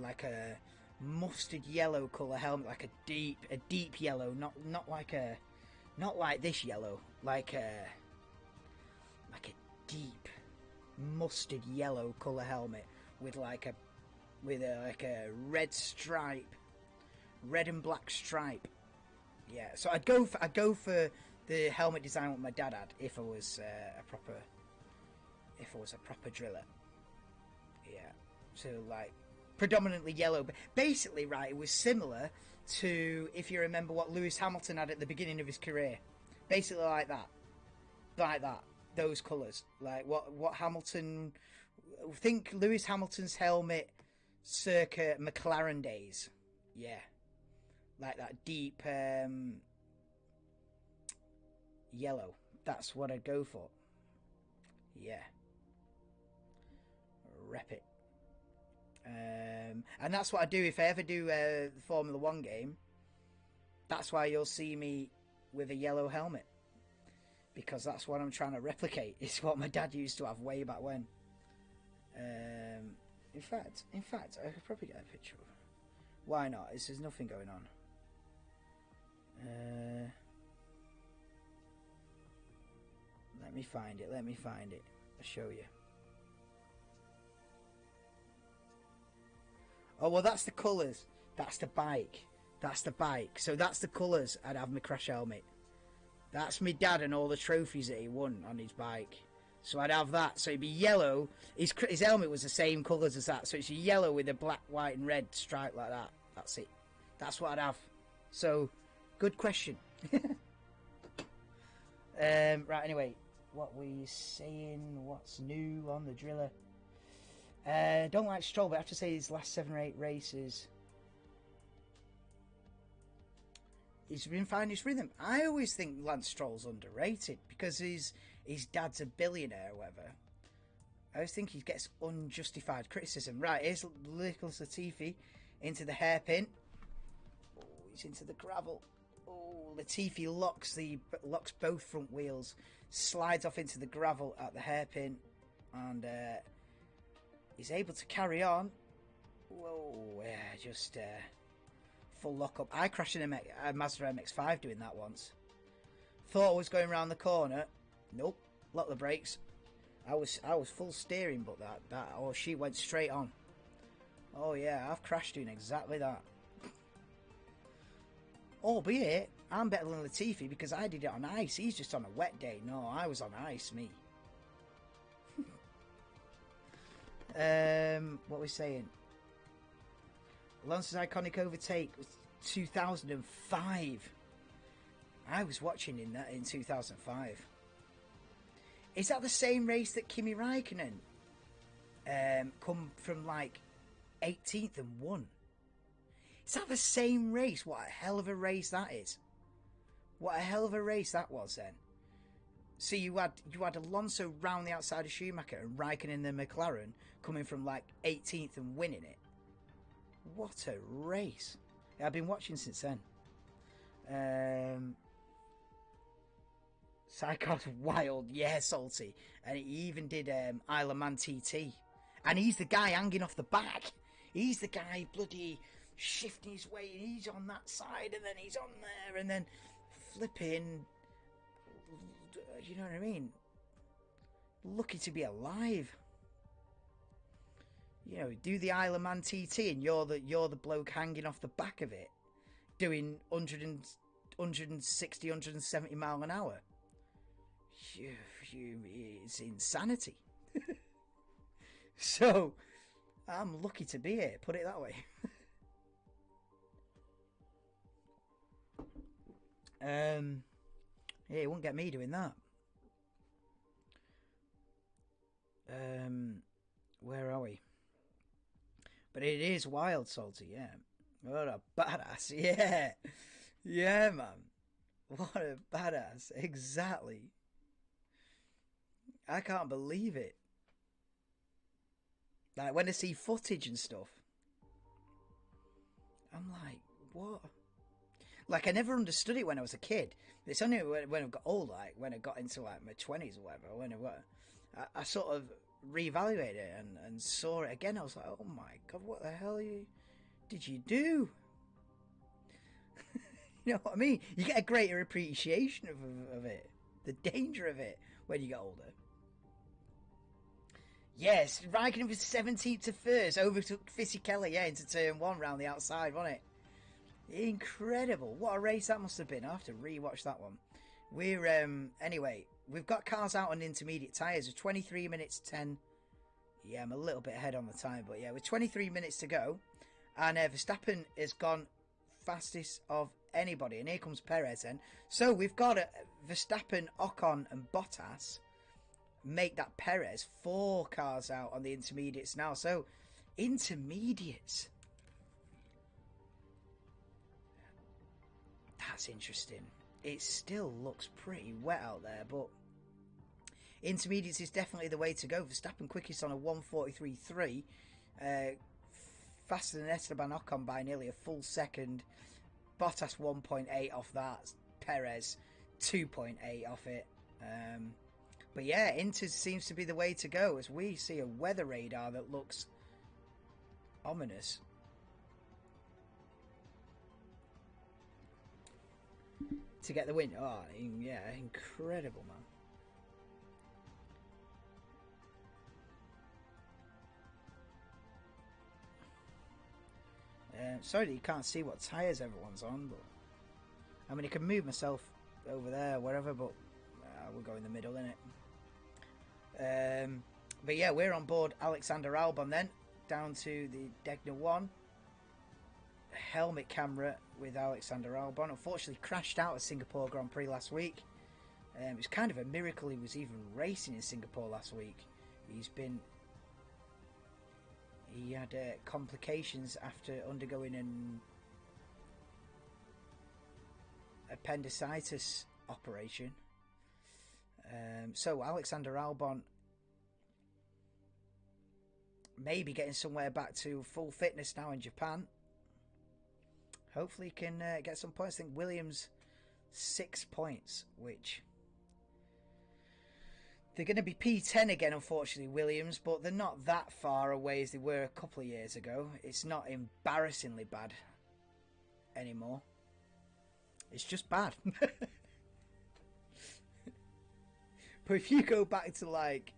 S1: like a mustard yellow colour helmet, like a deep yellow, not like this yellow, like a deep mustard yellow colour helmet with a red stripe, red and black stripe. Yeah, so I'd go for the helmet design what my dad had if I was a proper driller. Yeah, so like predominantly yellow, but basically, right, it was similar to, if you remember, what Lewis Hamilton had at the beginning of his career. Basically like that, those colours, like what Hamilton, think Lewis Hamilton's helmet circa McLaren days. Yeah, like that deep yellow. That's what I'd go for. Yeah, rep it. And that's what I do if I ever do the Formula 1 game. That's why you'll see me with a yellow helmet, because that's what I'm trying to replicate. It's what my dad used to have way back when. In fact, I could probably get a picture of it. Why not? There's nothing going on. Let me find it. I'll show you. Oh, well, that's the colours. That's the bike. So that's the colours I'd have my crash helmet. That's my dad and all the trophies that he won on his bike. So I'd have that. So it'd be yellow. His helmet was the same colours as that. So it's yellow with a black, white and red stripe like that. That's it. That's what I'd have. So, good question. Right, anyway. What were you saying? What's new on the driller? Don't like Stroll, but I have to say his last 7 or 8 races, he's been finding his rhythm. I always think Lance Stroll's underrated because his dad's a billionaire or whatever. I always think he gets unjustified criticism. Right, here's Nicholas Latifi into the hairpin. Oh, he's into the gravel. Oh, Latifi locks both front wheels, slides off into the gravel at the hairpin, and he's able to carry on. Whoa, yeah, just full lock up. I crashed in a Mazda MX-5 doing that once. Thought I was going around the corner. Nope, lock the brakes. I was full steering, but she went straight on. Oh yeah, I've crashed doing exactly that. Albeit, I'm better than Latifi because I did it on ice. He's just on a wet day. No, I was on ice, me. What we're saying? Alonso's iconic overtake was 2005. I was watching in 2005. Is that the same race that Kimi Raikkonen come from like 18th and won? Is that the same race? What a hell of a race that is. What a hell of a race that was then. So you had Alonso round the outside of Schumacher and Raikkonen in the McLaren coming from like 18th and winning it. What a race. Yeah, I've been watching since then. Sidecar's wild. Yeah, salty. And he even did Isle of Man TT. And he's the guy hanging off the back. He's the guy bloody shifting his way, and he's on that side, and then he's on there, and then flipping, you know what I mean? Lucky to be alive. You know, do the Isle of Man TT, and you're the bloke hanging off the back of it, doing 100 and 160, 170 mile an hour. It's insanity. So, I'm lucky to be here, put it that way. Yeah, you won't get me doing that. Where are we? But it is wild, Salty, yeah. What a badass, yeah. Yeah, man. What a badass, exactly. I can't believe it. Like, when I see footage and stuff, I'm like, what? Like, I never understood it when I was a kid. It's only when I got older, like when I got into like my 20s or whatever, I sort of reevaluated it and saw it again. I was like, oh my god, what the hell did you do? You know what I mean? You get a greater appreciation of it, the danger of it when you get older. Yes, Raikkonen was 17th to first, overtook Fisichella, into turn 1 round the outside, wasn't it? Incredible. What a race that must have been. I have to rewatch that one. We're, anyway, we've got cars out on intermediate tyres with 23 minutes 10. Yeah, I'm a little bit ahead on the time, but yeah, with 23 minutes to go. And Verstappen has gone fastest of anybody. And here comes Perez then. So we've got Verstappen, Ocon and Bottas make that Perez 4 cars out on the intermediates now. So, intermediates. That's interesting. It still looks pretty wet out there, but intermediates is definitely the way to go. Verstappen quickest on a 1:43.3. Faster than Esteban Ocon by nearly a full second. Bottas 1.8 off that. Perez 2.8 off it. But yeah, Inter seems to be the way to go as we see a weather radar that looks ominous. To get the win. Oh, yeah, incredible, man. Sorry that you can't see what tyres everyone's on, but I mean, I can move myself over there, wherever, but we'll go in the middle, innit? But yeah, we're on board Alexander Albon then, down to the Degner 1. Helmet camera with Alexander Albon. Unfortunately crashed out at Singapore Grand Prix last week. It was kind of a miracle he was even racing in Singapore last week. He had complications after undergoing an appendicitis operation. So Alexander Albon maybe getting somewhere back to full fitness now in Japan. Hopefully he can get some points. I think Williams 6 points, which they're going to be P10 again, unfortunately, Williams, but they're not that far away as they were a couple of years ago. It's not embarrassingly bad anymore. It's just bad. But if you go back to, like,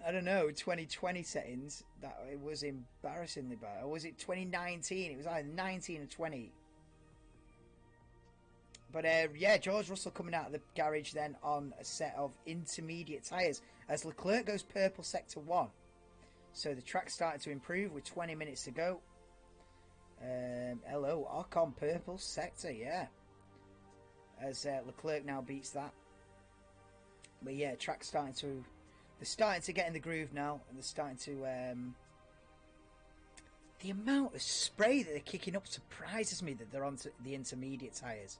S1: I don't know, 2020 settings, that it was embarrassingly bad. Or was it 2019? It was either 19 or 20. But yeah, George Russell coming out of the garage then on a set of intermediate tyres as Leclerc goes purple sector 1. So the track's starting to improve with 20 minutes to go. Hello, Ocon purple sector, yeah. As Leclerc now beats that. But yeah, track's starting to... They're starting to get in the groove now. And they're starting to... the amount of spray that they're kicking up surprises me that they're on the intermediate tyres.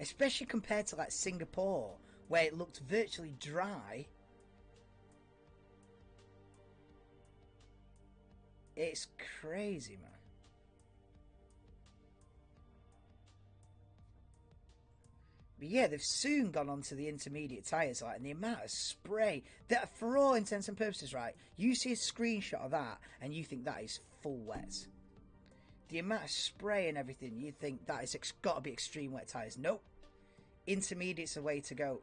S1: Especially compared to like Singapore, where it looked virtually dry. It's crazy, man. But yeah, they've soon gone on to the intermediate tyres, like, and the amount of spray that, for all intents and purposes, right, you see a screenshot of that and you think that is full wet. The amount of spray and everything, you think that is got to be extreme wet tyres. Nope. Intermediate's the way to go.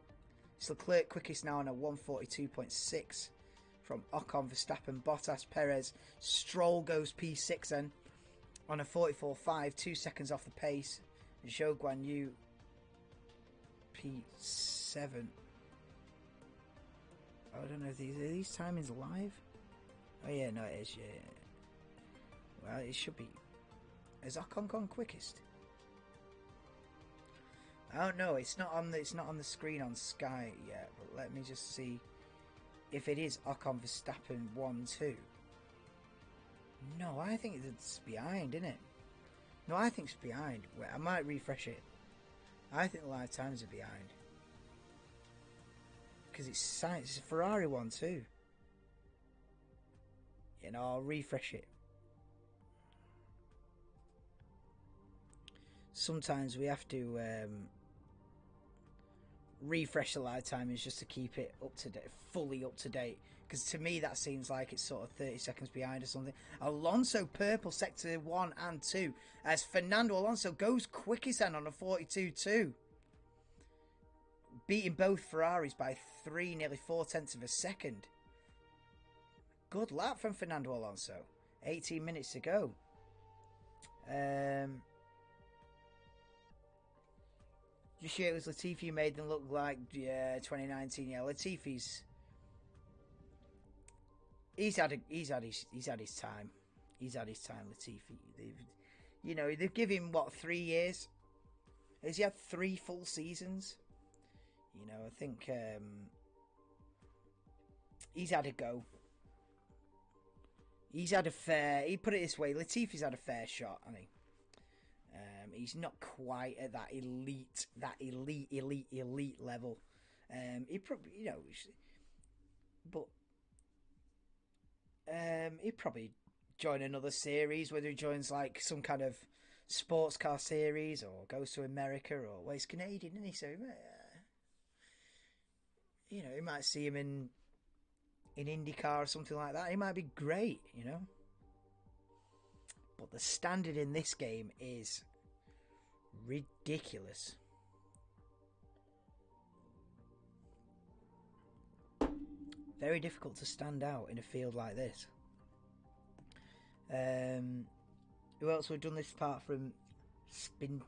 S1: It's Leclerc quickest now on a 1:42.6 from Ocon, Verstappen, Bottas, Perez. Stroll goes P6 then on a 44.5, 2 seconds off the pace. Zhou Guan Yu P7. I don't know if these timings live. Oh yeah, no, it is. Yeah. Well, it should be. Is Ocon gone quickest? Oh no, it's not on the screen on Sky yet. But let me just see if it is Ocon Verstappen 1-2. No, I think it's behind, isn't it? No, I think it's behind. Wait, I might refresh it. I think the live times are behind. Because it's a Ferrari 1-2. You know, I'll refresh it. Sometimes we have to refresh the live timings just to keep it up to date, fully up to date. Because to me that seems like it's sort of 30 seconds behind or something. Alonso purple sector 1 and 2 as Fernando Alonso goes quickest then on a 42.2, beating both Ferraris by 3, nearly 4/10 of a second. Good lap from Fernando Alonso. 18 minutes to go. Just yeah, it was Latifi who made them look like 2019. Yeah, Latifi's he's had his time. He's had his time, Latifi. They've given him what, 3 years? Has he had 3 full seasons? I think he's had a go. He's had a fair. He put it this way: Latifi's had a fair shot, I think. He's not quite at that elite level. He probably, but he'd probably join another series, whether he joins like some kind of sports car series or goes to America, or well, he's Canadian, isn't he? So he might see him in IndyCar or something like that. He might be great, But the standard in this game is ridiculous. Very difficult to stand out in a field like this. Who else would have done this apart from Spintifi?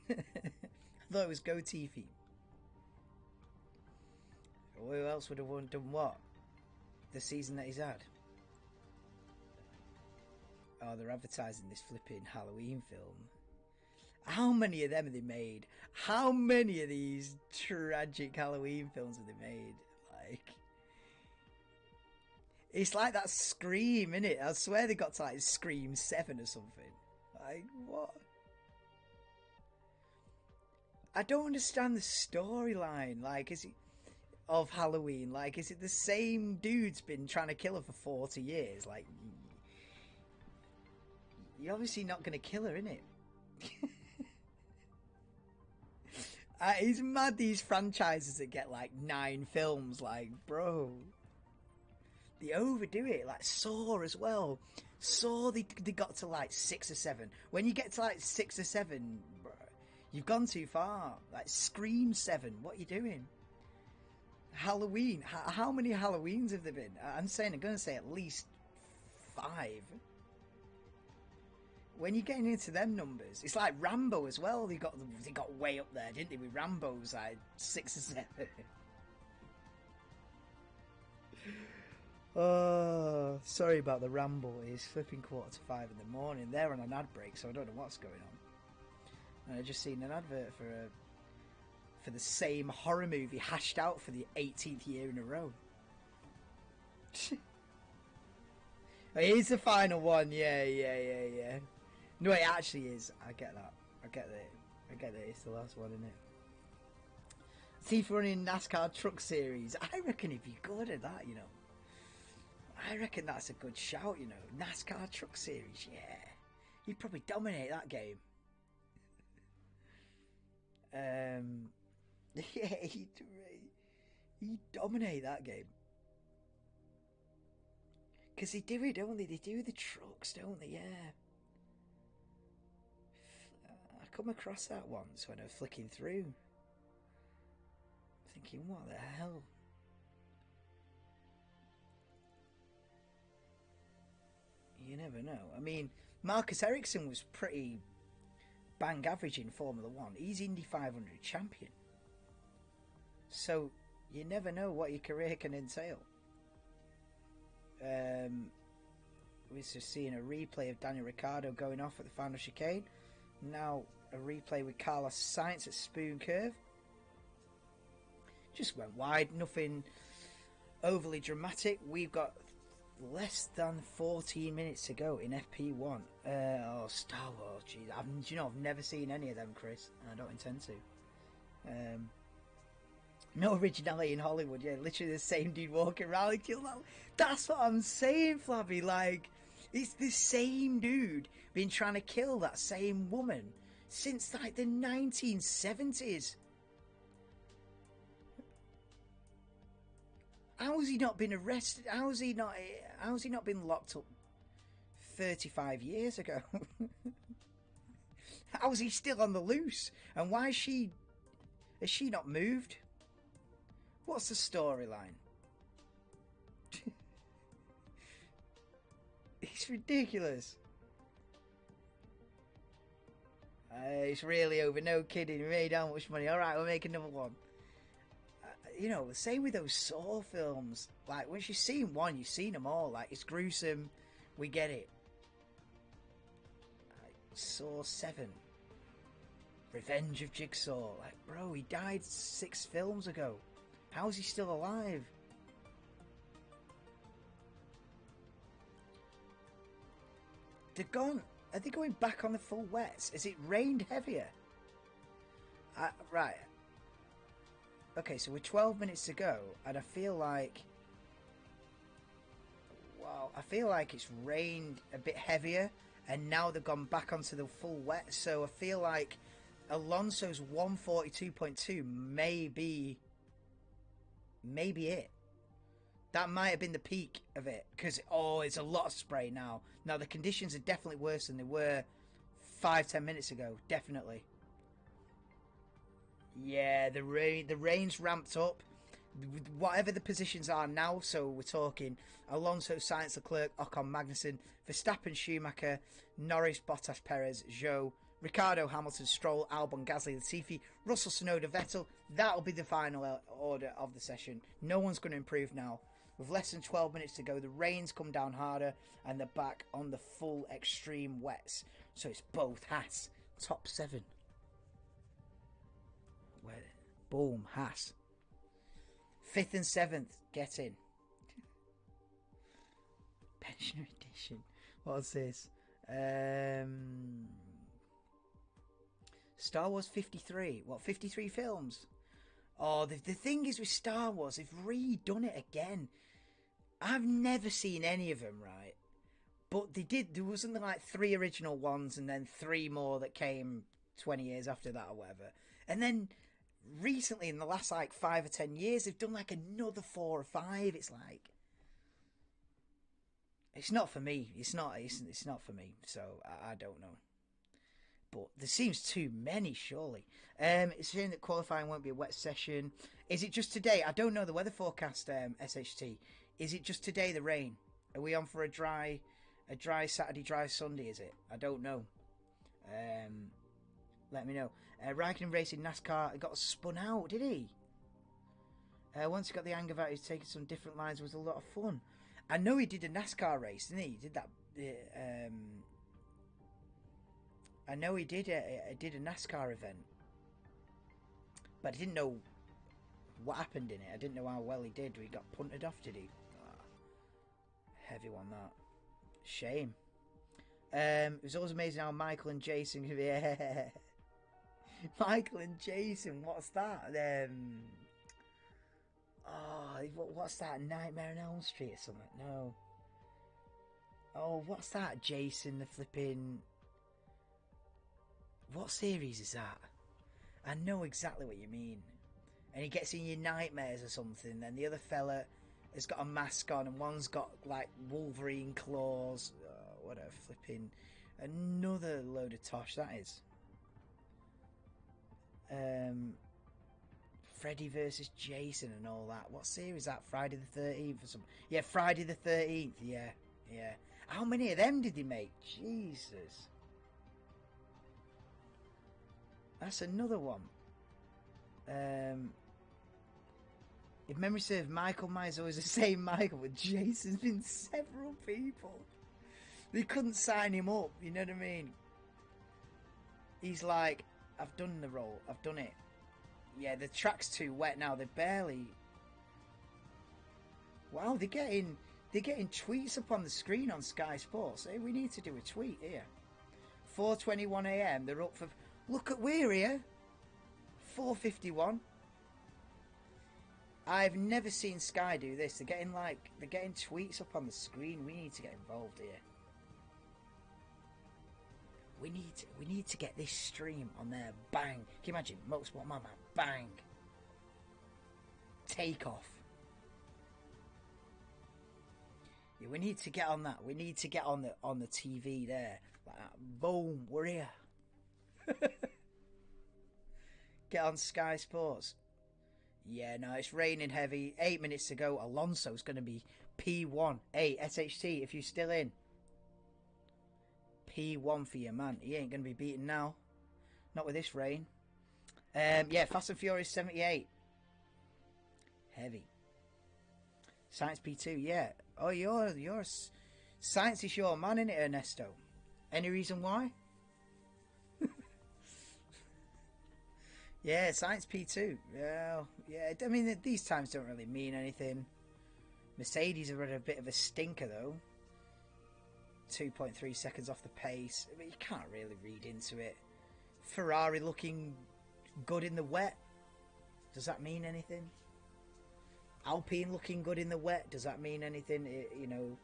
S1: I thought it was Go Tifi. Who else would have done what? The season that he's had? Oh, they're advertising this flipping Halloween film. How many of them have they made? How many of these tragic Halloween films have they made? It's like that Scream, innit? I swear they got to like Scream 7 or something. Like, what? I don't understand the storyline. Like, of Halloween? Like, is it the same dude's been trying to kill her for 40 years? Like, you're obviously not going to kill her, innit? It's mad, these franchises that get like 9 films. Like, bro, they overdo it. Like Saw as well. Saw, they got to like 6 or 7. When you get to like 6 or 7, bro, you've gone too far. Like Scream 7, what are you doing? Halloween, how many Halloweens have there been? I'm going to say at least 5. When you're getting into them numbers, it's like Rambo as well. They got way up there, didn't they? With Rambo's like 6 or 7. Oh, sorry about the ramble. It's flipping 4:45 in the morning. They're on an ad break, so I don't know what's going on. And I just seen an advert for the same horror movie hashed out for the 18th year in a row. Oh, here's the final one. Yeah. No, it actually is. I get that. I get that it's the last one, isn't it? Thief running NASCAR Truck Series. I reckon he'd be good at that, I reckon that's a good shout, NASCAR Truck Series, yeah. He'd probably dominate that game. Yeah, he'd dominate that game. Because they do it, don't they? They do the trucks, don't they? Yeah. I come across that once when I was flicking through. Thinking, what the hell? You never know. I mean, Marcus Ericsson was pretty bang average in Formula 1. He's Indy 500 champion. So you never know what your career can entail. We're just seeing a replay of Daniel Ricciardo going off at the final chicane. Now a replay with Carlos Sainz at Spoon Curve. Just went wide, nothing overly dramatic. We've got less than 14 minutes to go in FP1. Star Wars, geez. I've never seen any of them, Chris, and I don't intend to. No originality in Hollywood, yeah. Literally the same dude walking around and kill that. That's what I'm saying, Flabby. Like, it's the same dude been trying to kill that same woman since like the 1970s. How has he not been arrested? How has he not been locked up 35 years ago? How is he still on the loose? And why has she not moved? What's the storyline? It's ridiculous. It's really over. No kidding. We made how much money? All right, we'll make another one. You know, same with those Saw films. Like, once you've seen one, you've seen them all. Like, it's gruesome. We get it. Like, Saw 7. Revenge of Jigsaw. Like, bro, he died 6 films ago. How is he still alive? They're gone. Are they going back on the full wets? Has it rained heavier? Right. Okay, so we're 12 minutes to go, and I feel like... Wow, I feel like it's rained a bit heavier, and now they've gone back onto the full wet, so I feel like Alonso's 142.2 may be it. That might have been the peak of it, because it's a lot of spray now. Now the conditions are definitely worse than they were 5-10 minutes ago. Definitely. Yeah, the rain's ramped up. Whatever the positions are now, so we're talking Alonso, Sainz, Leclerc, Ocon, Magnussen, Verstappen, Schumacher, Norris, Bottas, Perez, Zhou, Ricciardo, Hamilton, Stroll, Albon, Gasly, Latifi, Russell, Tsunoda, Vettel. That'll be the final order of the session. No one's going to improve now. With less than 12 minutes to go, the rain's come down harder and they're back on the full extreme wets. So it's both Haas, top 7. Boom, Haas. 5th and 7th, get in. Pensioner edition. What's this? Star Wars 53. What, 53 films? Oh, the thing is with Star Wars, they've redone it again. I've never seen any of them, right? But they did. There wasn't like 3 original ones and then 3 more that came 20 years after that or whatever. And then recently, in the last like 5 or 10 years, they've done like another 4 or 5. It's like, it's not for me. It's not for me. So I don't know. But there seems too many, surely. It's saying that qualifying won't be a wet session. Is it just today? I don't know the weather forecast, SHT. Is it just today, the rain? Are we on for a dry Saturday, dry Sunday, is it? I don't know. Let me know. Raikkonen racing NASCAR got spun out, did he? Once he got the hang of it, he's taking some different lines. It was a lot of fun. I know he did a NASCAR race, didn't he? He did that. I know he did a NASCAR event, but I didn't know what happened in it. I didn't know how well he did. He got punted off, did he? Heavy one, that. Shame. It was always amazing how Michael and Jason... Yeah. Michael and Jason, what's that? What's that? Nightmare on Elm Street or something? No. Oh, what's that? Jason, the flipping... What series is that? I know exactly what you mean. And he gets in your nightmares or something, then the other fella has got a mask on and one's got like Wolverine claws. Oh, what a flipping... Another load of tosh that is. Freddy versus Jason and all that. What series is that? Friday the 13th or something? Yeah, Friday the 13th. Yeah. How many of them did they make? Jesus. That's another one. If memory serves, Michael Myers always the same Michael, but Jason's been several people. They couldn't sign him up, you know what I mean? He's like, I've done the role, I've done it. Yeah, the track's too wet now, they're barely... Wow, they're getting tweets up on the screen on Sky Sports. Hey, we need to do a tweet here. 4:21 AM, they're up for... Look at, we're here. 4:51. I've never seen Sky do this. They're getting tweets up on the screen. We need to get involved here. We need to get this stream on there. Bang. Can you imagine? Motorsport Madman. Bang. Take off. Yeah, we need to get on that. We need to get on the TV there. Like that. Boom. We're here. Get on Sky Sports. Yeah, no, it's raining heavy. 8 minutes to go. Alonso's going to be P1. Hey, SHT, if you're still in. P1 for you, man. He ain't going to be beaten now. Not with this rain. Yeah, Fast and Furious 78. Heavy. Science P2, yeah. Oh, you're Science is your man, innit, Ernesto? Any reason why? Yeah, Science P2. Yeah. I mean, these times don't really mean anything. Mercedes have had a bit of a stinker, though. 2.3 seconds off the pace. I mean, you can't really read into it. Ferrari looking good in the wet. Does that mean anything? Alpine looking good in the wet. Does that mean anything? You know,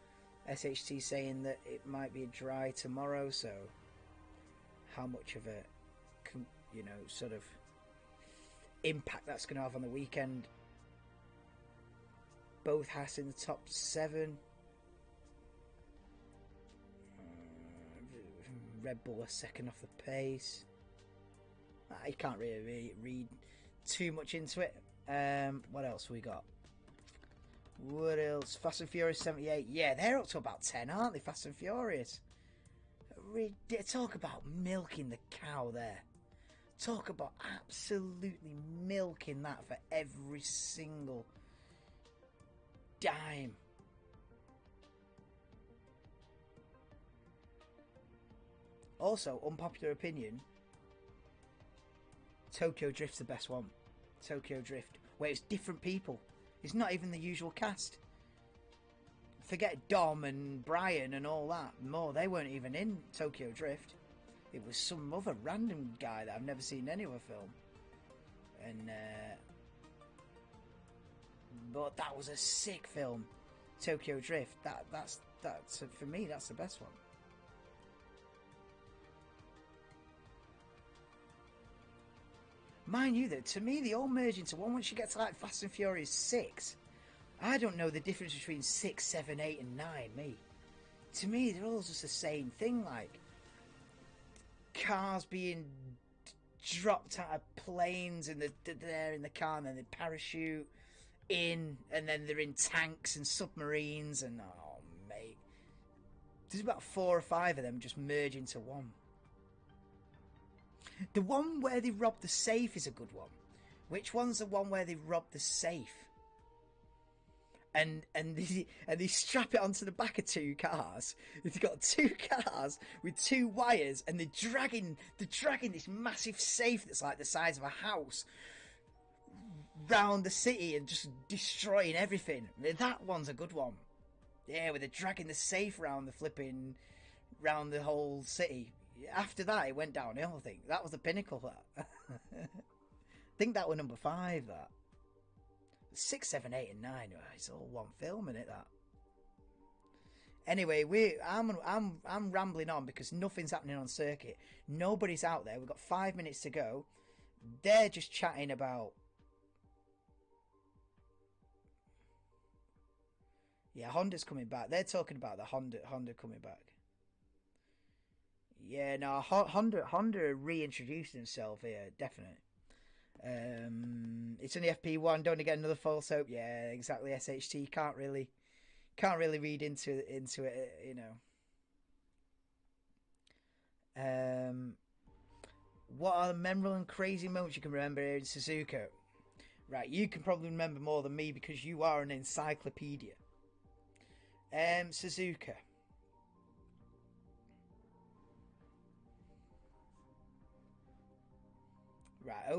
S1: SHT saying that it might be dry tomorrow. So, how much of a, you know, sort of impact that's going to have on the weekend? Both Haas in the top 7. Red Bull a second off the pace. You can't really read too much into it. What else we got? What else? Fast and Furious 78. Yeah, they're up to about 10, aren't they? Fast and Furious. Talk about milking the cow there. Talk about absolutely milking that for every single dime. Also, unpopular opinion, Tokyo Drift's the best one. Tokyo Drift, where it's different people. It's not even the usual cast. Forget Dom and Brian and all that. More, they weren't even in Tokyo Drift. It was some other random guy that I've never seen in any other film. And but that was a sick film, Tokyo Drift. That's for me, that's the best one. Mind you, though, to me, they all merge into one. Once you get to like Fast and Furious 6, I don't know the difference between 6, 7, 8, and 9. Me, to me, they're all just the same thing. Like cars being dropped out of planes, and they're in the car, and then they parachute in, and then they're in tanks and submarines, and oh mate, there's about 4 or 5 of them just merge into one. The one where they rob the safe is a good one. Which one's the one where they rob the safe? And they strap it onto the back of 2 cars. They've got 2 cars with 2 wires, and they're dragging this massive safe that's like the size of a house round the city and just destroying everything. That one's a good one. Yeah, where they're dragging the safe round round the whole city. After that, it went downhill, I think. That was the pinnacle, that. I think that was number 5, that. 6, 7, 8, and 9. Oh, it's all one film, innit, that? Anyway, I'm rambling on because nothing's happening on circuit. Nobody's out there. We've got 5 minutes to go. They're just chatting about... Yeah, Honda's coming back. They're talking about the Honda coming back. Yeah, no, Honda reintroduced himself here, definitely. It's only FP1. Don't get another false hope. Yeah, exactly. SHT can't really read into it, you know. what are the memorable and crazy moments you can remember here in Suzuka? Right, you can probably remember more than me because you are an encyclopedia. Suzuka. Right,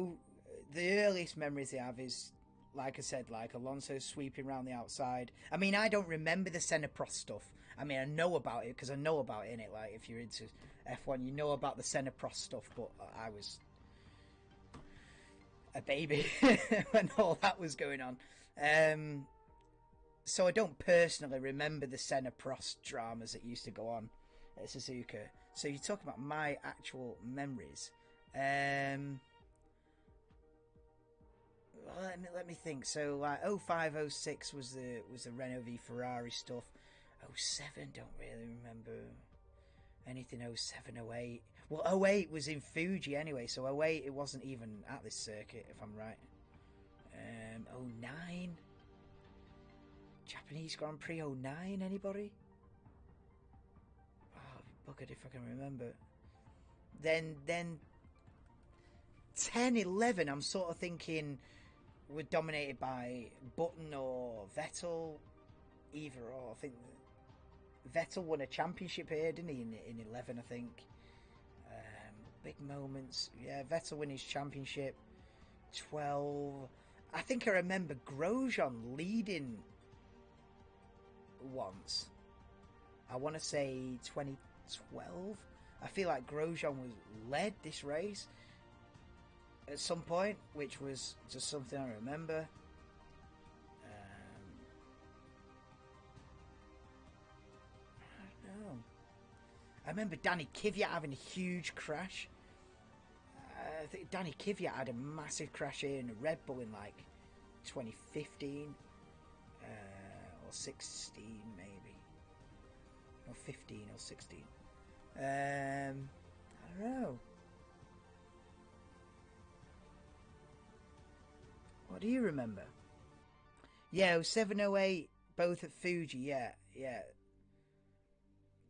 S1: the earliest memories I have is, like I said, like Alonso sweeping around the outside. I mean, I don't remember the Senna-Prost stuff. I mean, I know about it because I know about it, innit? Like, if you're into F1, you know about the Senna-Prost stuff, but I was a baby when all that was going on. So I don't personally remember the Senna-Prost dramas that used to go on at Suzuka. So you're talking about my actual memories. Let me think. So like 05, 06 was the Renault v Ferrari stuff. 07, don't really remember anything. 07, 08. Well, 08 was in Fuji anyway, so 08 it wasn't even at this circuit, if I'm right. 09, Japanese Grand Prix 09, anybody? Oh, buggered if I can remember. Then 10, 11, I'm sort of thinking were dominated by Button or Vettel, either or. I think Vettel won a championship here, didn't he, in 11, I think. Big moments. Yeah, Vettel won his championship. 12. I think I remember Grosjean leading once. I want to say 2012. I feel like Grosjean led this race at some point, which was just something I remember. I don't know. I remember Danny Kvyat having a huge crash. I think Danny Kvyat had a massive crash here in a Red Bull in like 2015 or 16 maybe, or 15 or 16. I don't know. What do you remember? Yeah, 07, 08, both at Fuji. Yeah.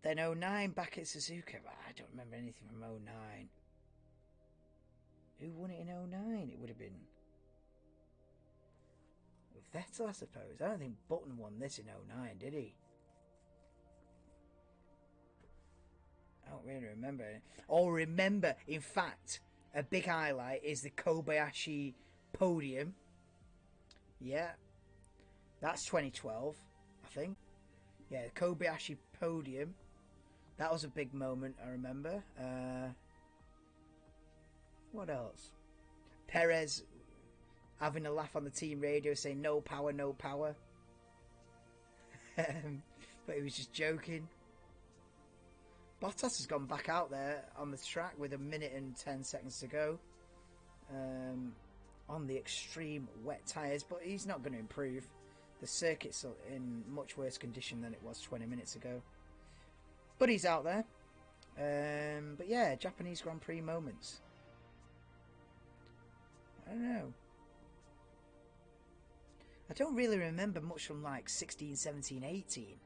S1: Then 09 back at Suzuka. I don't remember anything from 09. Who won it in 09? It would have been Vettel, I suppose. I don't think Button won this in 09, did he? I don't really remember. Remember, in fact, a big highlight is the Kobayashi podium. Yeah, that's 2012, I think. Yeah, the Kobayashi podium. That was a big moment, I remember. What else? Perez having a laugh on the team radio saying no power, no power. But he was just joking. Bottas has gone back out there on the track with 1 minute and 10 seconds to go. On the extreme wet tyres, but he's not going to improve. The circuit's in much worse condition than it was 20 minutes ago. But he's out there. But yeah, Japanese Grand Prix moments. I don't know. I don't really remember much from like 16, 17, 18.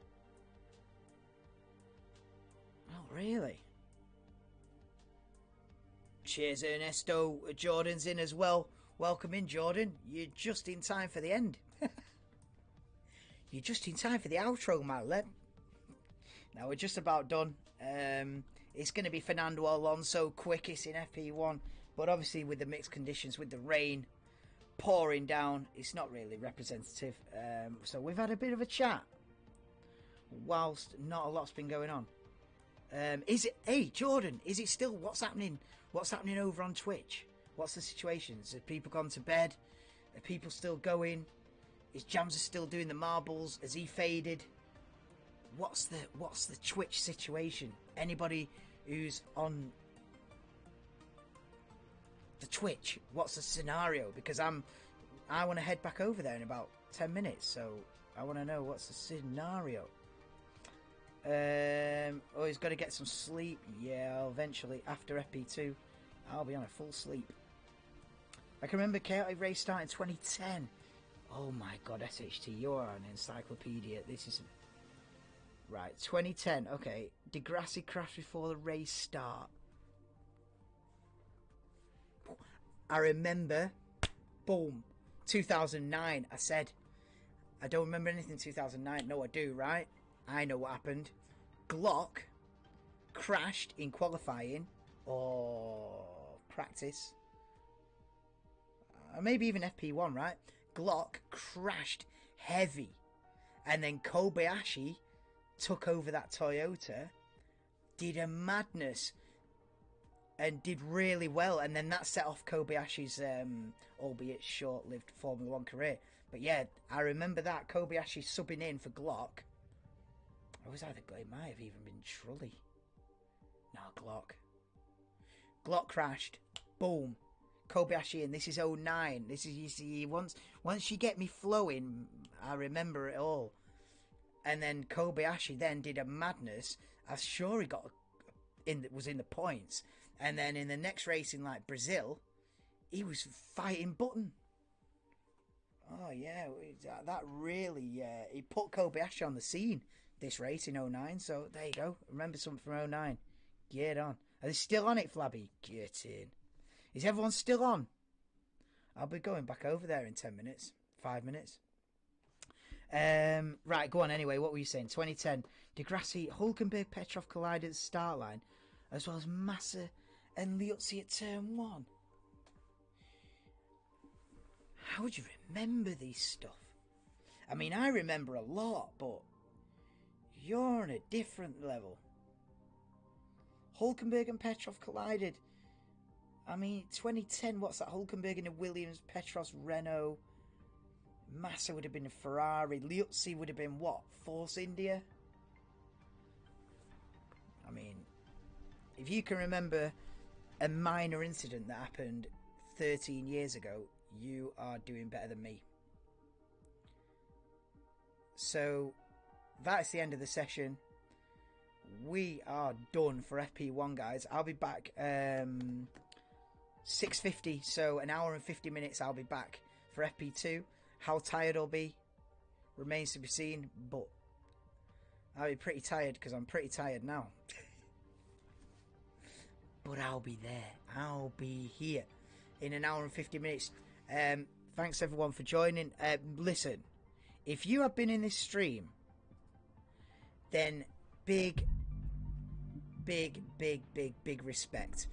S1: Oh, really? Cheers, Ernesto. Jordan's in as well. Welcome in, Jordan. You're just in time for the end. You're just in time for the outro, my lad. Now we're just about done. It's going to be Fernando Alonso quickest in FP1, but obviously with the mixed conditions, with the rain pouring down, it's not really representative. So we've had a bit of a chat whilst not a lot's been going on. Hey Jordan, is it still what's happening over on Twitch? What's the situations? Have people gone to bed? Are people still going? Is Jamsa still doing the marbles? Has he faded? What's the Twitch situation? Anybody who's on the Twitch, what's the scenario? Because I want to head back over there in about 10 minutes, so I want to know what's the scenario. He's got to get some sleep. Yeah, eventually after FP2 I'll be on a full sleep. I can remember chaotic race starting 2010. Oh my god, SHT, you're an encyclopedia. This is right. 2010. Okay, Degrassi crashed before the race start. I remember, boom, 2009, I said, I don't remember anything 2009. No, I do, right? I know what happened. Glock crashed in qualifying or practice. Maybe even FP1, right? Glock crashed heavy. And then Kobayashi took over that Toyota, did a madness, and did really well. And then that set off Kobayashi's, albeit short-lived Formula 1 career. But yeah, I remember that. Kobayashi subbing in for Glock. It was either, it might have even been Trulli. No, Glock. Glock crashed. Boom. Kobayashi in. This is 09. This is, you see, once you get me flowing, I remember it all. And then Kobayashi then did a madness. I'm sure he was in the points. And then in the next race in like Brazil, he was fighting Button. Oh yeah, that really he put Kobayashi on the scene this race in 09. So there you go. Remember something from 09. Get on. Are they still on it, Flabby? Get in. Is everyone still on? I'll be going back over there in 10 minutes. 5 minutes. Right, go on anyway. What were you saying? 2010. Degrassi, Hulkenberg, Petrov collided at the start line, as well as Massa and Liuzzi at turn 1. How would you remember these stuff? I mean, I remember a lot, but you're on a different level. Hulkenberg and Petrov collided. I mean, 2010, what's that? Hulkenberg in a Williams, Petrov's Renault. Massa would have been a Ferrari. Liuzzi would have been what? Force India? I mean, if you can remember a minor incident that happened 13 years ago, you are doing better than me. So, that's the end of the session. We are done for FP1, guys. I'll be back 6:50, so an hour and 50 minutes I'll be back for FP2. How tired I'll be remains to be seen, but I'll be pretty tired because I'm pretty tired now. But I'll be there. I'll be here in an hour and 50 minutes. Thanks everyone for joining. Listen, if you have been in this stream, then big respect.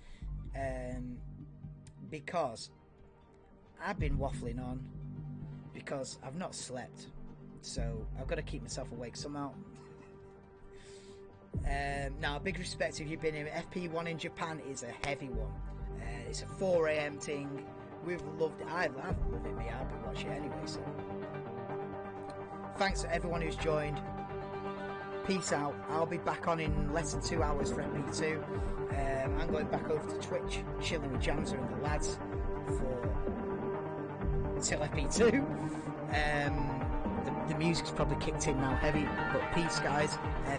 S1: Because I've been waffling on because I've not slept, so I've got to keep myself awake somehow. Now, big respect if you've been in FP1 in Japan. Is a heavy one. It's a 4 AM thing. We've loved it. I've loved it, me. I'll be watching it anyway. So, thanks to everyone who's joined. Peace out. I'll be back on in less than 2 hours for FP2. I'm going back over to Twitch, chilling with Jamza and the lads till FP2. The music's probably kicked in now heavy, but peace, guys.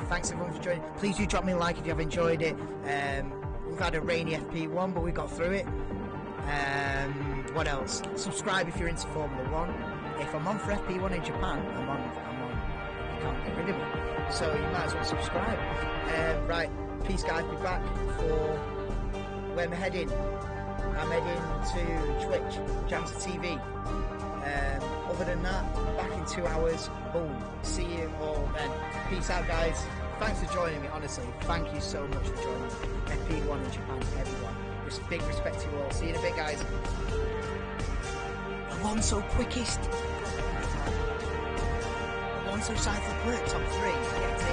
S1: Thanks everyone for joining. Please do drop me a like if you have enjoyed it. We've had a rainy FP1, but we got through it. What else? Subscribe if you're into Formula 1. If I'm on for FP1 in Japan, I'm on. You can't get rid of me. So you might as well subscribe. Right, peace, guys. Be back for where am I heading? I'm heading to Twitch, Jamza TV. Other than that, back in 2 hours. Boom. See you all then. Peace out, guys. Thanks for joining me, honestly. Thank you so much for joining FP1 in Japan, everyone. Big respect to you all. See you in a bit, guys. Alonso quickest. Alonso side for clerks on 3. Get in.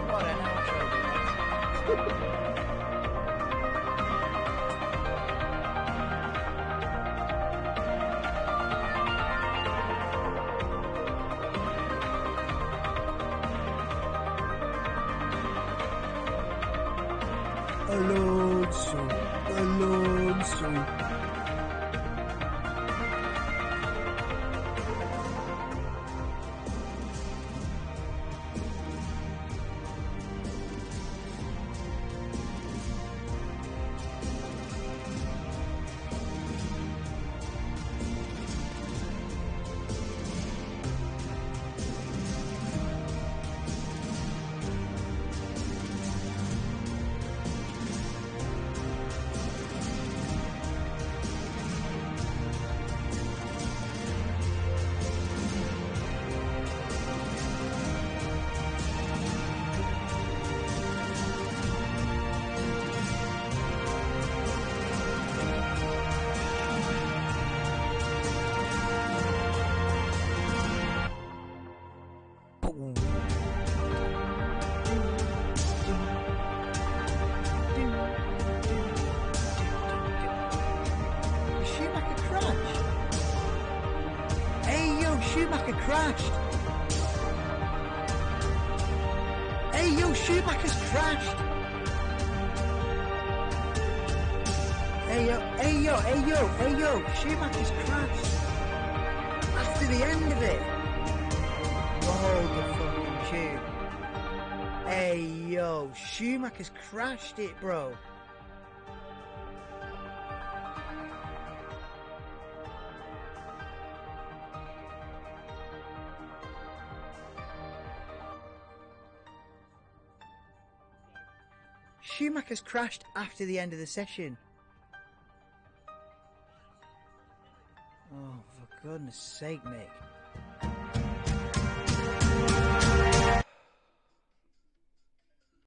S1: What an outro. Alonso, Alonso. Schumacher crashed. Hey yo, Schumacher's crashed. Hey yo, Schumacher's crashed. After the end of it. Hold the fucking tune. Hey yo, Schumacher's crashed it, bro. Schumacher's crashed after the end of the session. Oh, for goodness sake, Mick.